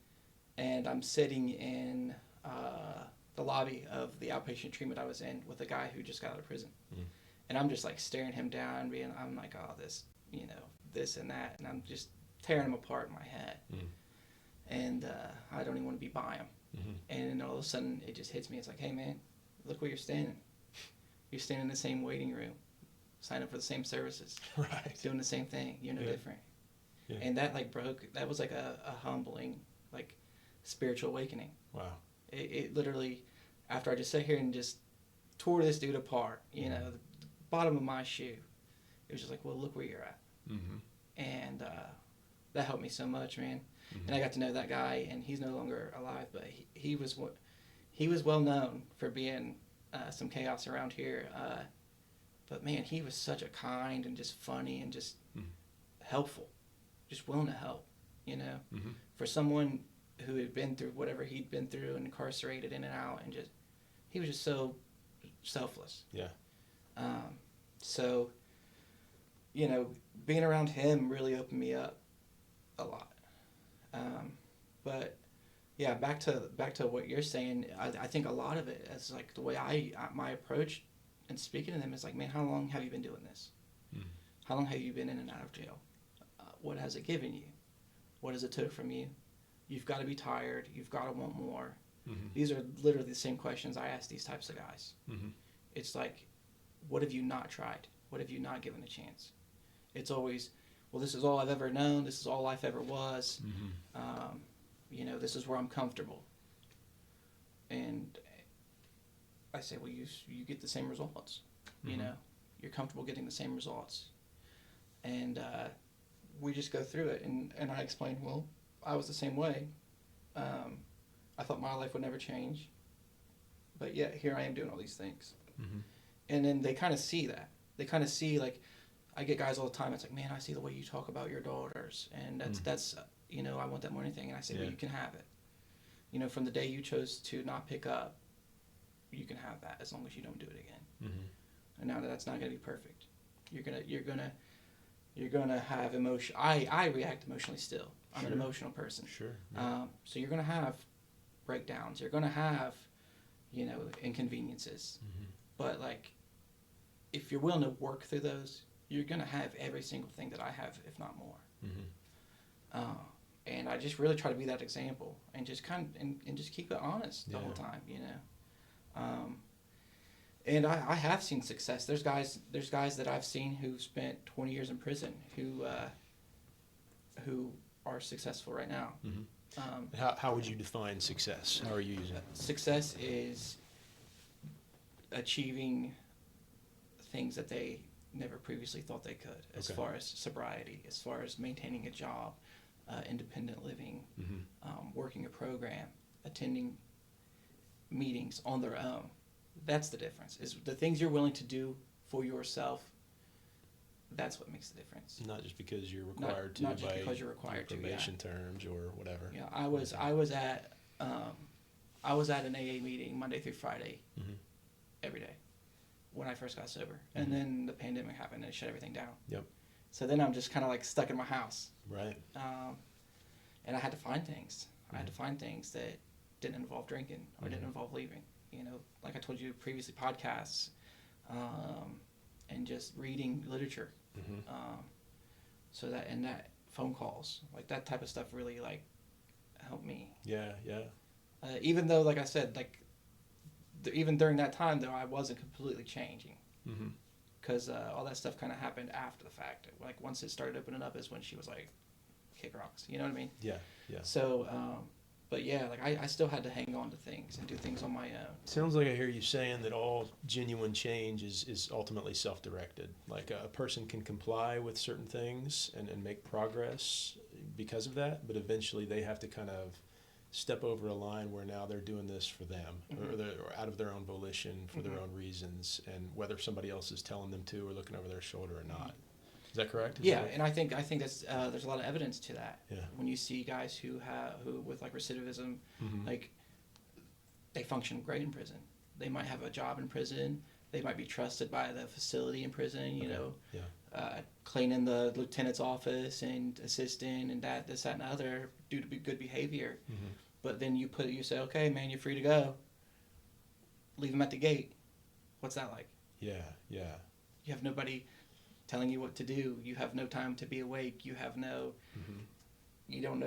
and I'm sitting in the lobby of the outpatient treatment I was in with a guy who just got out of prison. And I'm just like staring him down, I'm like, oh, this, this and that, and I'm just tearing him apart in my head. And I don't even want to be by him. And then all of a sudden, it just hits me. It's like, hey, man, look where you're standing. You're standing in the same waiting room, sign up for the same services, right? Doing the same thing. You're no different. Yeah. And that that was like a humbling spiritual awakening. Wow. It literally, after I just sat here and just tore this dude apart, you know, the bottom of my shoe, it was just like, well, look where you're at. Mm-hmm. And that helped me so much, man. Mm-hmm. And I got to know that guy, and he's no longer alive, but he was well known for being some chaos around here. But man, he was such a kind and just funny and just helpful, just willing to help, you know, for someone who had been through whatever he'd been through and incarcerated in and out, and just, he was just so selfless. Yeah. So, you know, being around him really opened me up a lot. But yeah, back to what you're saying, I think a lot of it is like the way my approach and speaking to them is like, man, how long have you been doing this? How long have you been in and out of jail? What has it given you? What has it took from you? You've got to be tired. You've got to want more. These are literally the same questions I ask these types of guys. It's like, what have you not tried? What have you not given a chance? It's always, well, this is all I've ever known. This is all life ever was. You know, this is where I'm comfortable. And I say, well, you get the same results. You know, you're comfortable getting the same results. And we just go through it. And I explained, well, I was the same way. I thought my life would never change. But yet, here I am doing all these things. And then they kind of see that. They kind of see, like, I get guys all the time, it's like, man, I see the way you talk about your daughters. And that's you know, I want that more than anything. And I say, well, you can have it. You know, from the day you chose to not pick up, you can have that as long as you don't do it again. And now that's not going to be perfect. You're gonna have emotion. I react emotionally still. I'm an emotional person. Yeah. So you're gonna have breakdowns. You're gonna have, you know, inconveniences. But like, if you're willing to work through those, you're gonna have every single thing that I have, if not more. And I just really try to be that example, and just and just keep it honest the whole time, you know. And I have seen success. There's guys that I've seen who spent 20 years in prison who are successful right now. How would you define success? How are you using it? Success is achieving things that they never previously thought they could, as far as sobriety, as far as maintaining a job, independent living, working a program, attending meetings on their own. That's the difference. Is the things you're willing to do for yourself. That's what makes the difference. Not just because you're required not to just by because you're required to, probation terms or whatever. Yeah, I was at an AA meeting Monday through Friday, every day, when I first got sober, and then the pandemic happened and it shut everything down. Yep. So then I'm just kind of like stuck in my house. Right. And I had to find things. I had to find things that didn't involve drinking or didn't involve leaving. You know, like I told you previously, podcasts, and just reading literature. So that, and that phone calls, like that type of stuff really like helped me. Yeah. Even though, like I said, like even during that time though, I wasn't completely changing. Because all that stuff kind of happened after the fact. Like once it started opening up is when she was like, kick rocks. You know what I mean? Yeah. So, but yeah, like I still had to hang on to things and do things on my own. Sounds like I hear you saying that all genuine change is ultimately self-directed. Like a person can comply with certain things and make progress because of that, but eventually they have to kind of step over a line where now they're doing this for them, or out of their own volition for their own reasons, and whether somebody else is telling them to or looking over their shoulder or not. Is that correct? And I think that's there's a lot of evidence to that. Yeah. When you see guys who with like recidivism, like they function great in prison. They might have a job in prison. They might be trusted by the facility in prison. You know, cleaning the lieutenant's office and assisting and this, that, and the other due to good behavior. But then you say, okay, man, you're free to go. Leave them at the gate. What's that like? Yeah. You have nobody telling you what to do. You have no time to be awake. You have no, you don't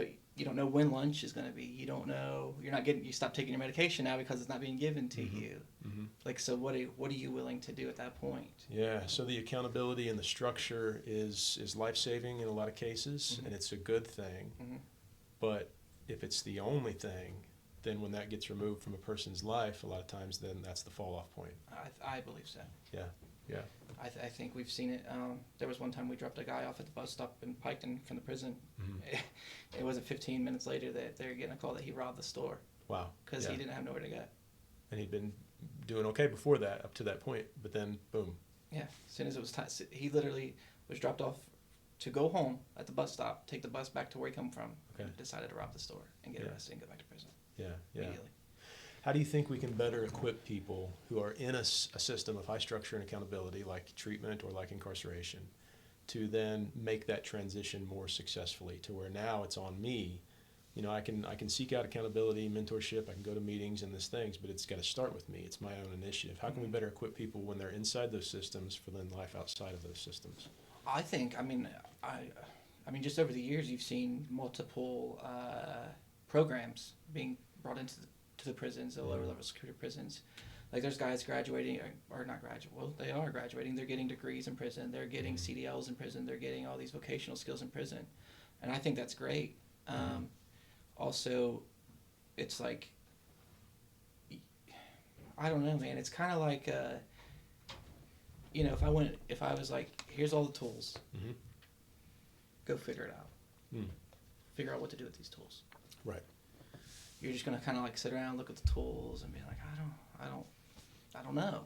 know when lunch is going to be. You don't know, you stop taking your medication now because it's not being given to you. Like, so what are you willing to do at that point? Yeah. So the accountability and the structure is life-saving in a lot of cases, and it's a good thing. But if it's the only thing, then when that gets removed from a person's life, a lot of times then that's the fall off point. I believe so. Yeah. I think we've seen it. There was one time we dropped a guy off at the bus stop in Piketon from the prison. Mm-hmm. It wasn't 15 minutes later that they're getting a call that he robbed the store. Wow. Because he didn't have nowhere to go. And he'd been doing okay before that, up to that point, but then boom. Yeah, as soon as it was time, he literally was dropped off to go home at the bus stop, take the bus back to where he come from, and decided to rob the store and get arrested and go back to prison. Yeah. Immediately. How do you think we can better equip people who are in a system of high structure and accountability, like treatment or like incarceration, to then make that transition more successfully to where now it's on me? I can seek out accountability, mentorship, I can go to meetings and these things, but it's got to start with me. It's my own initiative. How can we better equip people when they're inside those systems for then life outside of those systems? I think, just over the years, you've seen multiple programs being brought into the prisons, the lower level security prisons. Like there's guys graduating, or not graduating, well, they are graduating. They're getting degrees in prison. They're getting CDLs in prison. They're getting all these vocational skills in prison. And I think that's great. Also, it's like, I don't know, man. It's kind of like, if I was like, here's all the tools. Go figure it out. Figure out what to do with these tools. Right. You're just gonna kind of like sit around, look at the tools, and be like, I don't know.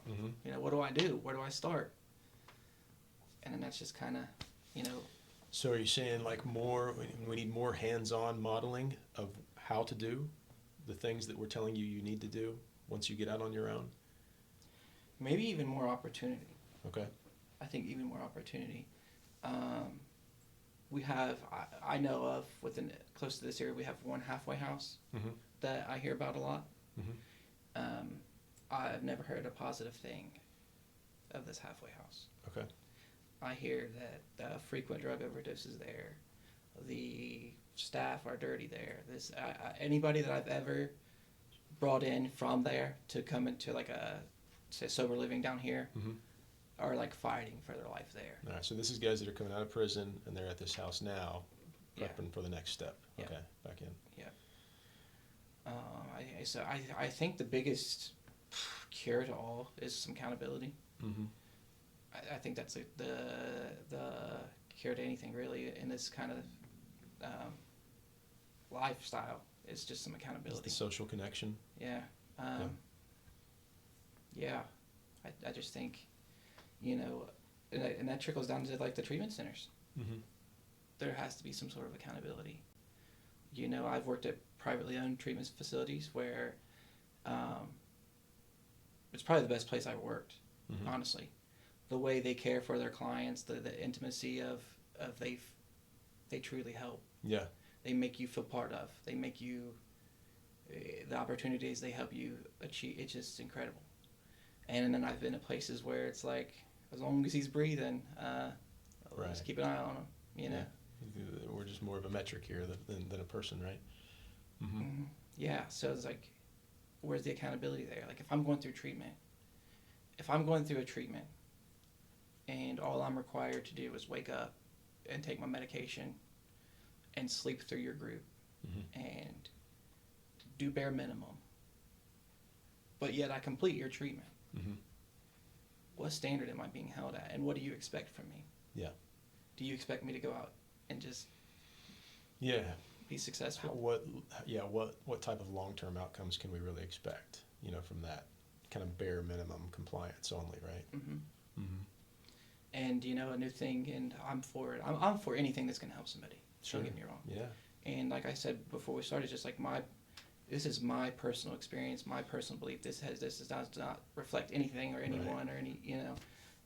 What do I do? Where do I start? And then that's just kind of, So are you saying like we need more hands-on modeling of how to do the things that we're telling you need to do once you get out on your own? Maybe even more opportunity. Okay. I think even more opportunity. We have, I know of, close to this area, we have one halfway house that I hear about a lot. I've never heard a positive thing of this halfway house. Okay. I hear that frequent drug overdoses there. The staff are dirty there. Anybody that I've ever brought in from there to come into like say sober living down here are like fighting for their life there. All right. So this is guys that are coming out of prison and they're at this house now, prepping for the next step. Yeah. Okay. Back in. Yeah. I think the biggest cure to all is some accountability. I think that's the cure to anything really in this kind of lifestyle. It's just some accountability. It's the social connection. Yeah. I just think, and that trickles down to like the treatment centers. There has to be some sort of accountability. I've worked at privately owned treatment facilities where it's probably the best place I've worked, honestly. The way they care for their clients, the intimacy of they truly help. Yeah. They make you feel part of. They make you, the opportunities they help you achieve, it's just incredible. And then I've been at places where it's like, as long as he's breathing, let's keep an eye on him, Yeah. We're just more of a metric here than a person, right? Yeah, so it's like, where's the accountability there? Like if I'm going through a treatment, and all I'm required to do is wake up and take my medication and sleep through your group and do bare minimum, but yet I complete your treatment. What standard am I being held at, and what do you expect from me? Yeah. Do you expect me to go out and just be successful? What type of long-term outcomes can we really expect, from that kind of bare minimum compliance only, right? And a new thing, and I'm for it. I'm for anything that's going to help somebody. Sure. Don't get me wrong. Yeah. And like I said before we started, just like this is my personal experience, my personal belief. This does not reflect anything or anyone or any,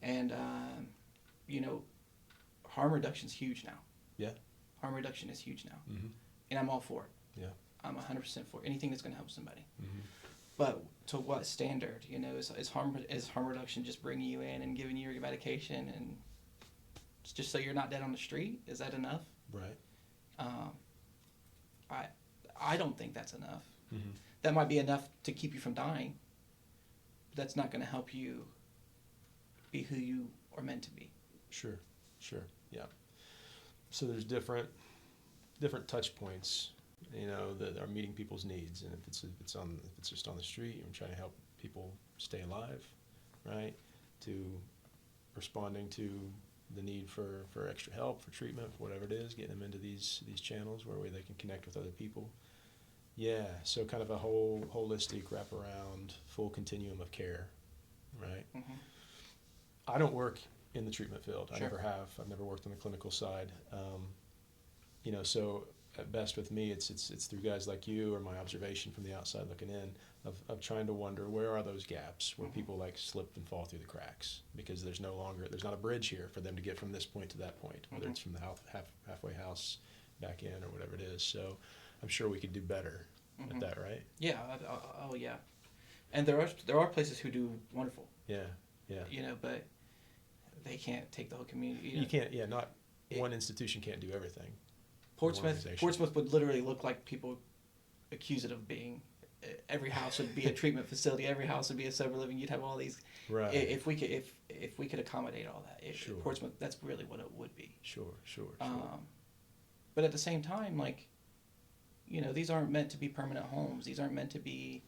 and harm reduction is huge now. Yeah. Harm reduction is huge now, and I'm all for it. Yeah. I'm 100% for anything that's going to help somebody. But to what standard? Is harm reduction just bringing you in and giving you your medication and just so you're not dead on the street? Is that enough? Right. I don't think that's enough. That might be enough to keep you from dying, but that's not going to help you be who you are meant to be. Sure. Yeah. So there's different touch points that are meeting people's needs. And if it's just on the street, I'm trying to help people stay alive, right? To responding to the need for extra help, for treatment, for whatever it is, getting them into these channels where they can connect with other people. Yeah, so kind of a whole holistic wraparound, full continuum of care, right? Mm-hmm. I don't work in the treatment field. Sure. I never have. I've never worked on the clinical side. So at best with me, it's through guys like you or my observation from the outside looking in of trying to wonder where are those gaps where people like slip and fall through the cracks, because there's not a bridge here for them to get from this point to that point, whether it's from the halfway house back in or whatever it is. So I'm sure we could do better at that, right? Yeah. Oh yeah. And there are places who do wonderful. Yeah. But they can't take the whole community. You can't. Yeah. One institution can't do everything. Portsmouth would literally look like people accuse it of being. Every house would be a treatment facility. Every house would be a sober living. You'd have all these. Right. If we could accommodate all that, sure. Portsmouth, that's really what it would be. Sure. But at the same time, like, these aren't meant to be permanent homes. These aren't meant to be.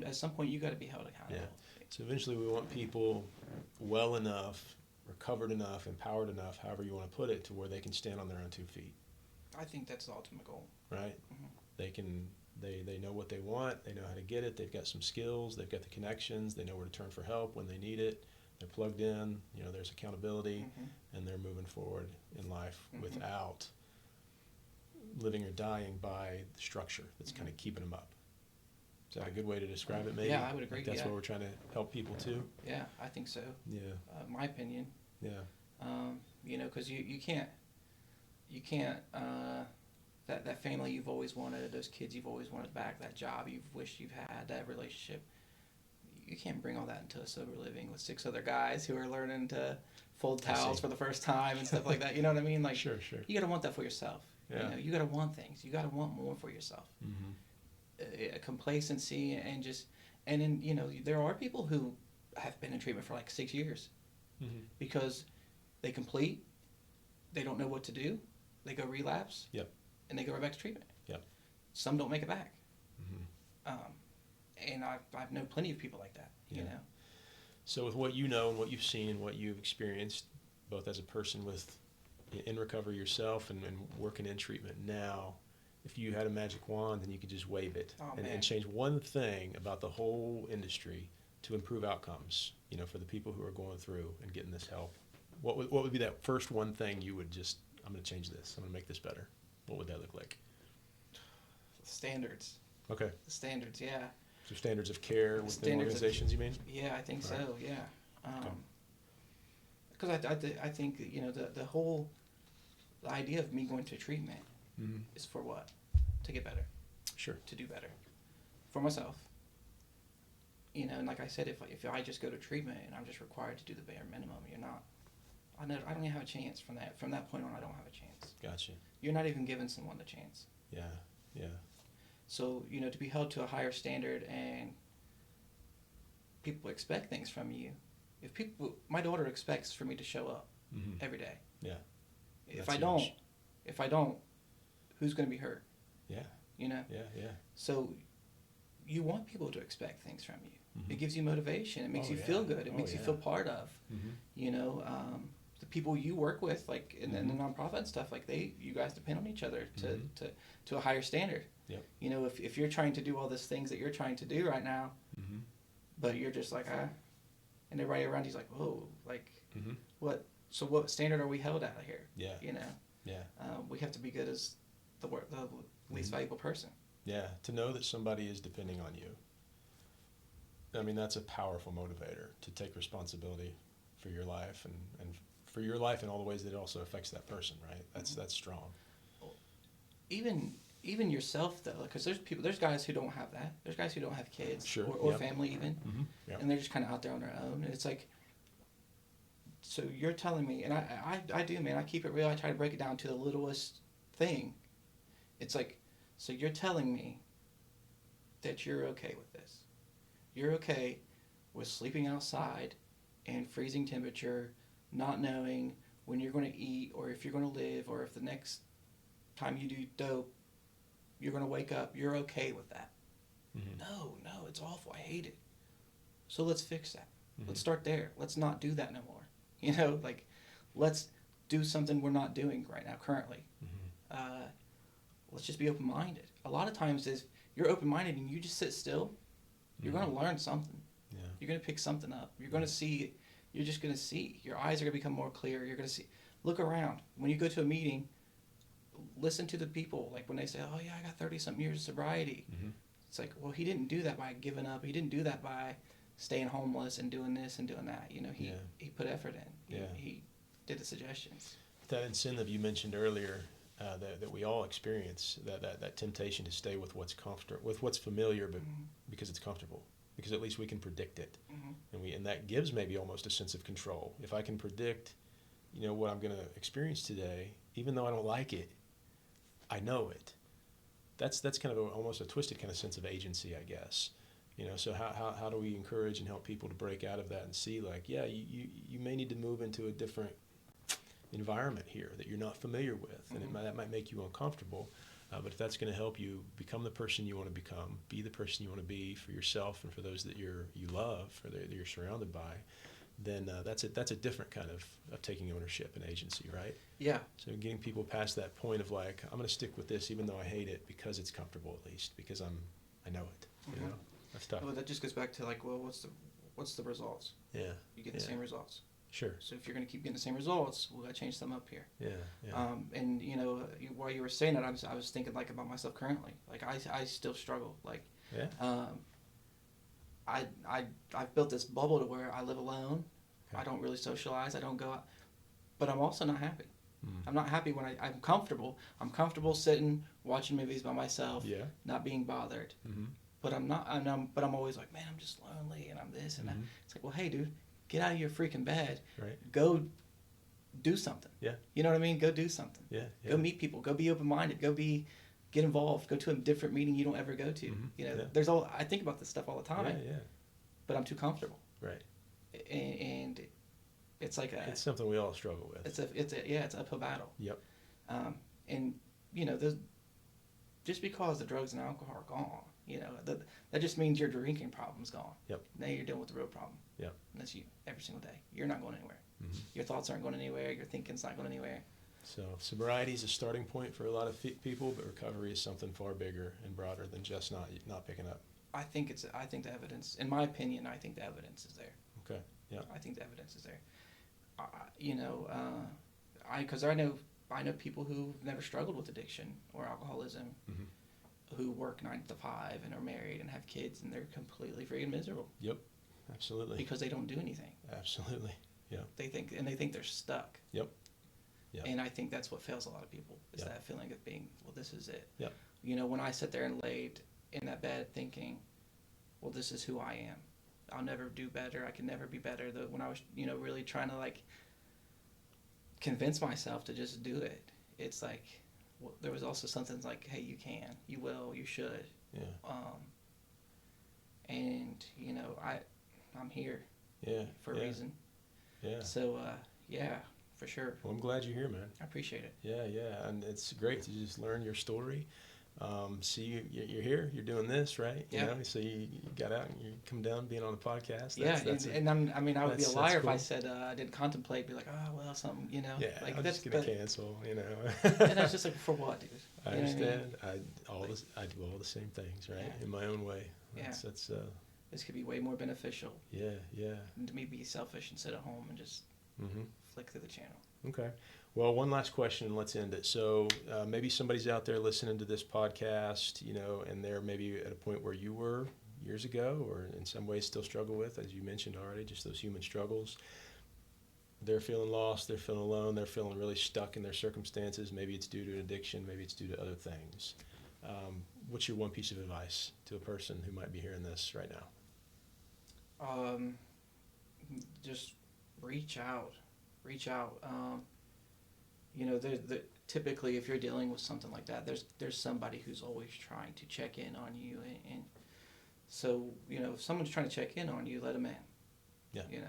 At some point, you got to be held accountable. Yeah. So eventually, we want people well enough, recovered enough, empowered enough, however you want to put it, to where they can stand on their own 2 feet. I think that's the ultimate goal. Right? Mm-hmm. They know what they want, they know how to get it, they've got some skills, they've got the connections, they know where to turn for help when they need it, they're plugged in, there's accountability, and they're moving forward in life without living or dying by the structure that's kind of keeping them up. Is that a good way to describe it, maybe? Yeah, I would agree. That's what we're trying to help people too? Yeah, I think so. Yeah. My opinion. Yeah. Because you can't, that family you've always wanted, those kids you've always wanted back, that job you've wished you've had, that relationship, you can't bring all that into a sober living with 6 other guys who are learning to fold towels for the first time and stuff like that. You know what I mean? Like, sure. You got to want that for yourself. Yeah. You got to want things. You got to want more for yourself. Mm-hmm. Complacency and then there are people who have been in treatment for like 6 years because they complete, they don't know what to do, they go relapse, and they go right back to treatment. Some don't make it back. And I've known plenty of people like that. So with what you know and what you've seen and what you've experienced, both as a person in recovery yourself and working in treatment now, if you had a magic wand and you could just wave it and change one thing about the whole industry to improve outcomes, for the people who are going through and getting this help, what would be that first one thing you would just, I'm going to change this, I'm going to make this better? What would that look like? Standards. Okay. The standards, yeah. So standards of care within organizations, you mean? Yeah, I think so, right. Yeah. Because I think, the idea of me going to treatment is for what? To get better. Sure. To do better. For myself. And like I said, if I just go to treatment and I'm just required to do the bare minimum, I don't even have a chance from that. From that point on, I don't have a chance. Gotcha. You're not even giving someone the chance. Yeah. So, to be held to a higher standard and people expect things from you. My daughter expects for me to show up every day. Yeah. If I don't, who's going to be hurt? Yeah. Yeah. So you want people to expect things from you. It gives you motivation. It makes you feel good. It makes you feel part of. The people you work with, like in the nonprofit and stuff, like you guys depend on each other to a higher standard. Yep. If you're trying to do all these things that you're trying to do right now, but you're just like and everybody around you's like, whoa, like what? So what standard are we held at here? Yeah. Yeah. We have to be good as the least valuable person. Yeah, to know that somebody is depending on you. I mean, that's a powerful motivator, to take responsibility for your life and for your life in all the ways that it also affects that person, right? That's strong. Even yourself though, because there's guys who don't have that. There's guys who don't have kids or family even, and they're just kind of out there on their own. And it's like, so you're telling me, and I do, man. I keep it real. I try to break it down to the littlest thing. It's like, so you're telling me that you're okay with this. You're okay with sleeping outside in freezing temperature, not knowing when you're going to eat, or if you're going to live, or if the next time you do dope, you're going to wake up, you're okay with that. Mm-hmm. No, it's awful. I hate it. So let's fix that. Mm-hmm. Let's start there. Let's not do that no more. You know, like, let's do something we're not doing right now currently. Mm-hmm. Let's just be open-minded. A lot of times is you're open-minded and you just sit still, you're mm-hmm. going to learn something. Yeah. You're going to pick something up. You're going to see. You're just going to see. Your eyes are going to become more clear. You're going to see. Look around. When you go to a meeting, listen to the people. Like when they say, oh, yeah, I got 30-something years of sobriety. Mm-hmm. It's like, well, he didn't do that by giving up. He didn't do that by staying homeless and doing this and doing that. You know, he put effort in. He did the suggestions. That incentive you mentioned earlier, that we all experience, that temptation to stay with what's comfortable, with what's familiar, but mm-hmm. because it's comfortable, because at least we can predict it, mm-hmm. and that gives maybe almost a sense of control. If I can predict, you know, what I'm going to experience today, even though I don't like it, I know it. That's kind of almost a twisted kind of sense of agency, I guess. You know, so how do we encourage and help people to break out of that and see, like, yeah, you may need to move into a different environment here that you're not familiar with, mm-hmm. and that might make you uncomfortable, but if that's going to help you become the person you want to become, be the person you want to be for yourself and for those that you love or that you're surrounded by, then that's a different kind of taking ownership and agency, right? Yeah. So getting people past that point of like, I'm going to stick with this even though I hate it because it's comfortable, at least because I know it. Mm-hmm. You know, that's tough. Well, that just goes back to like, well, what's the results? Yeah. You get the same results. Sure. So if you're going to keep getting the same results, we got to change them up here. Yeah. And you know, while you were saying that, I was thinking like about myself currently. Like I still struggle. Like, I've built this bubble to where I live alone. Okay. I don't really socialize. I don't go out, but I'm also not happy. I'm not happy when I'm comfortable. I'm comfortable sitting watching movies by myself. Yeah. Not being bothered. Mm-hmm. But I'm not. But I'm always like, man, I'm just lonely, and I'm this and that. It's like, well, hey, dude. Get out of your freaking bed. Right. Go do something. Yeah. You know what I mean? Go do something. Yeah. Go meet people. Go be open-minded. Get involved. Go to a different meeting you don't ever go to. Mm-hmm. You know, I think about this stuff all the time. Yeah. But I'm too comfortable. Right. And it's like it's something we all struggle with. It's an uphill battle. Yep. And you know, just because the drugs and alcohol are gone, you know, that just means your drinking problem's gone. Yep. Now you're dealing with the real problem. Yep. And that's you every single day. You're not going anywhere. Mm-hmm. Your thoughts aren't going anywhere. Your thinking's not going anywhere. So sobriety is a starting point for a lot of people, but recovery is something far bigger and broader than just not picking up. I think the evidence, in my opinion, I think the evidence is there. Okay. Yeah. I think the evidence is there. You know, because I know people who've never struggled with addiction or alcoholism, mm-hmm. who work 9 to 5 and are married and have kids, and they're completely freaking miserable. Yep. Absolutely. Because they don't do anything. Absolutely. Yeah. They think they're stuck. Yep. Yep. And I think that's what fails a lot of people, is that feeling of being, well, this is it. Yep. You know, when I sat there and laid in that bed thinking, well, this is who I am. I'll never do better. I can never be better. When I was, you know, really trying to like convince myself to just do it, it's like, well, there was also something like, hey, you can, you will, you should. Yeah. And you know, I'm here. Yeah. For a reason. Yeah. So, for sure. Well, I'm glad you're here, man. I appreciate it. Yeah. And it's great to just learn your story. See, you're here, you're doing this, right? You know? So you got out and you come down being on a podcast. I would be a liar if I said I didn't contemplate, be like, oh, well, something, you know. Yeah, like, I'm just going to cancel, you know. And I was just like, for what, dude? I understand. I do all the same things, right? In my own way. That's this could be way more beneficial. Yeah. Than to me be selfish and sit at home and just flick through the channel. Okay. Well, one last question and let's end it. So maybe somebody's out there listening to this podcast, you know, and they're maybe at a point where you were years ago, or in some ways still struggle with, as you mentioned already, just those human struggles. They're feeling lost, they're feeling alone, they're feeling really stuck in their circumstances. Maybe it's due to an addiction, maybe it's due to other things. What's your one piece of advice to a person who might be hearing this right now? Just reach out. You know, typically if you're dealing with something like that, there's somebody who's always trying to check in on you, and so, you know, if someone's trying to check in on you, let them in. Yeah. You know,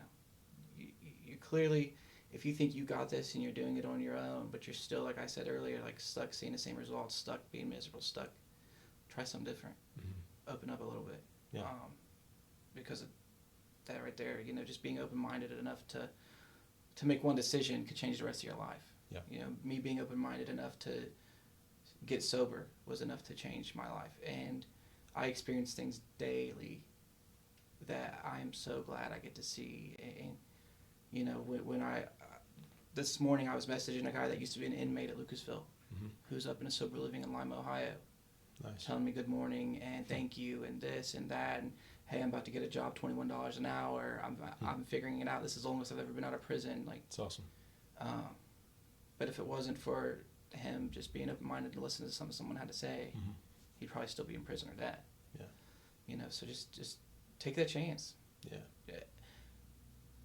you clearly, if you think you got this and you're doing it on your own, but you're still, like I said earlier, like stuck seeing the same results, stuck being miserable, stuck, try something different. Mm-hmm. Open up a little bit. Yeah. Because of that right there, you know, just being open-minded enough to make one decision could change the rest of your life. Yeah. You know, me being open-minded enough to get sober was enough to change my life. And I experience things daily that I'm so glad I get to see. And you know, when this morning I was messaging a guy that used to be an inmate at Lucasville, mm-hmm. who's up in a sober living in Lima, Ohio. Nice. Telling me good morning and thank you and this and that, and hey, I'm about to get a job, $21 an hour. I'm figuring it out. This is the longest I've ever been out of prison. Like, it's awesome. But if it wasn't for him just being open-minded to listen to something someone had to say, mm-hmm. he'd probably still be in prison or dead. Yeah. You know, so just take that chance. Yeah.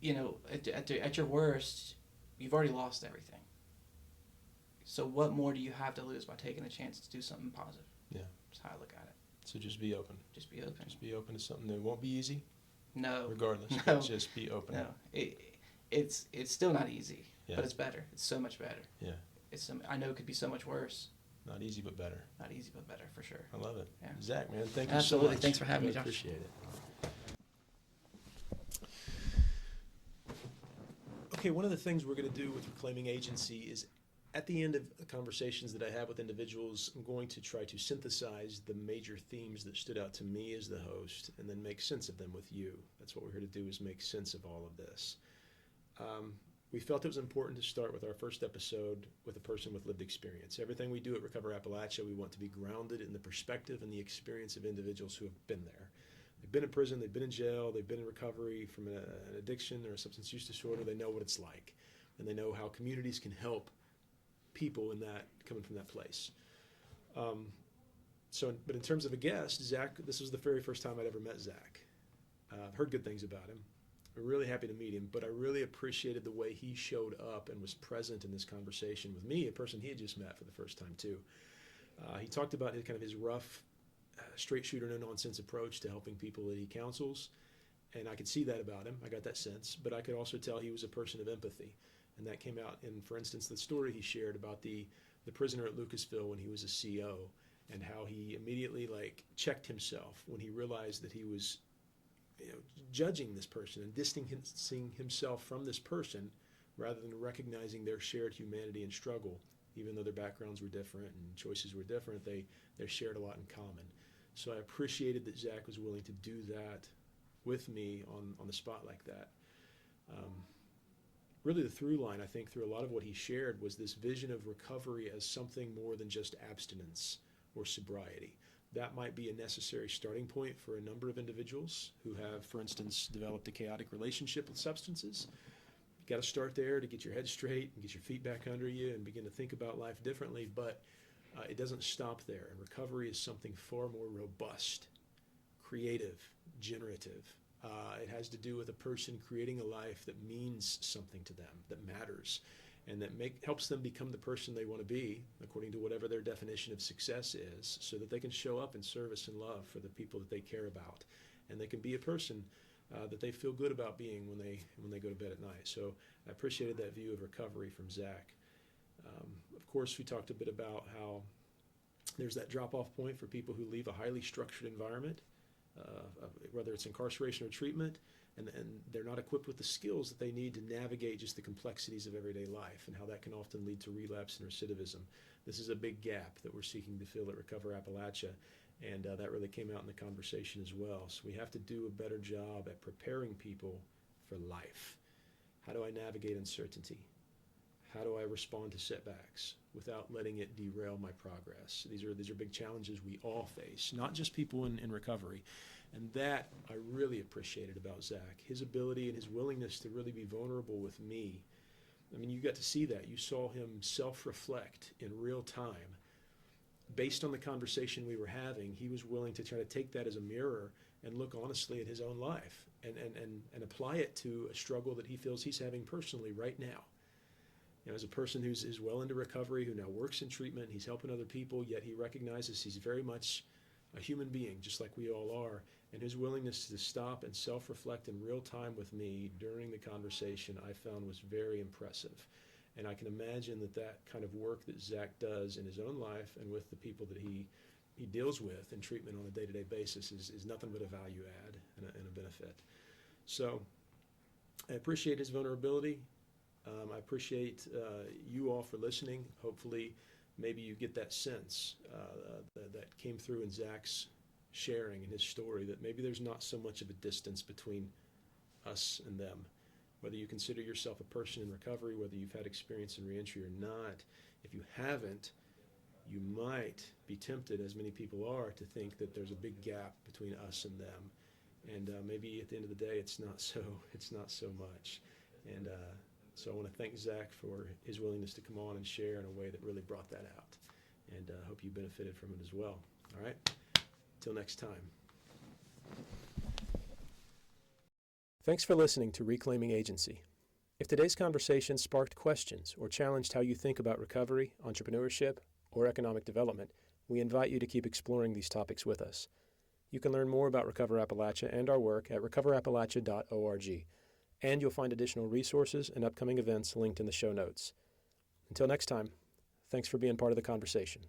You know, at your worst, you've already lost everything. So what more do you have to lose by taking a chance to do something positive? Yeah. That's how I look at it. So just be open. Just be open. Just be open to something that won't be easy. No. Regardless. No. But just be open. No. It's still not easy, but it's better. It's so much better. Yeah. I know it could be so much worse. Not easy, but better. Not easy, but better, for sure. I love it. Yeah. Zach, man, thank you so much. Thanks for having me, Josh. Appreciate it. Okay, one of the things we're going to do with Reclaiming Agency is at the end of the conversations that I have with individuals, I'm going to try to synthesize the major themes that stood out to me as the host and then make sense of them with you. That's what we're here to do, is make sense of all of this. We felt it was important to start with our first episode with a person with lived experience. Everything we do at Recover Appalachia, we want to be grounded in the perspective and the experience of individuals who have been there. They've been in prison, they've been in jail, they've been in recovery from an addiction or a substance use disorder. They know what it's like, and they know how communities can help people in that, coming from that place. But in terms of a guest, Zach, this was the very first time I'd ever met Zach. I've heard good things about him. I'm really happy to meet him, but I really appreciated the way he showed up and was present in this conversation with me, a person he had just met for the first time too. He talked about his rough, straight shooter, no nonsense approach to helping people that he counsels, and I could see that about him. I got that sense, but I could also tell he was a person of empathy, and that came out in, for instance, the story he shared about the prisoner at Lucasville when he was a CO, and how he immediately checked himself when he realized that he was judging this person and distancing himself from this person rather than recognizing their shared humanity and struggle. Even though their backgrounds were different and choices were different, they shared a lot in common. So I appreciated that Zach was willing to do that with me on the spot like that. Really the through line, I think, through a lot of what he shared was this vision of recovery as something more than just abstinence or sobriety. That might be a necessary starting point for a number of individuals who have, for instance, developed a chaotic relationship with substances. You've got to start there to get your head straight and get your feet back under you and begin to think about life differently, but it doesn't stop there. And recovery is something far more robust, creative, generative. It has to do with a person creating a life that means something to them, that matters, and that helps them become the person they want to be, according to whatever their definition of success is, so that they can show up in service and love for the people that they care about, and they can be a person that they feel good about being when they go to bed at night. So I appreciated that view of recovery from Zach. Of course, we talked a bit about how there's that drop-off point for people who leave a highly structured environment, whether it's incarceration or treatment, and they're not equipped with the skills that they need to navigate just the complexities of everyday life, and how that can often lead to relapse and recidivism. This is a big gap that we're seeking to fill at Recover Appalachia, and that really came out in the conversation as well. So we have to do a better job at preparing people for life. How do I navigate uncertainty? How do I respond to setbacks without letting it derail my progress? These are big challenges we all face, not just people in recovery. And that I really appreciated about Zach, his ability and his willingness to really be vulnerable with me. I mean, you got to see that. You saw him self-reflect in real time. Based on the conversation we were having, he was willing to try to take that as a mirror and look honestly at his own life and apply it to a struggle that he feels he's having personally right now. As a person who's well into recovery, who now works in treatment, he's helping other people, yet he recognizes he's very much a human being, just like we all are, and his willingness to stop and self-reflect in real time with me during the conversation I found was very impressive. And I can imagine that kind of work that Zach does in his own life and with the people that he deals with in treatment on a day-to-day basis is nothing but a value add and a benefit. So I appreciate his vulnerability. I appreciate you all for listening. Hopefully, maybe you get that sense that came through in Zach's sharing and his story, that maybe there's not so much of a distance between us and them. Whether you consider yourself a person in recovery, whether you've had experience in reentry or not, if you haven't, you might be tempted, as many people are, to think that there's a big gap between us and them. And maybe at the end of the day, it's not so much. And so I want to thank Zach for his willingness to come on and share in a way that really brought that out. And I hope you benefited from it as well. All right? Till next time. Thanks for listening to Reclaiming Agency. If today's conversation sparked questions or challenged how you think about recovery, entrepreneurship, or economic development, we invite you to keep exploring these topics with us. You can learn more about Recover Appalachia and our work at recoverappalachia.org, and you'll find additional resources and upcoming events linked in the show notes. Until next time, thanks for being part of the conversation.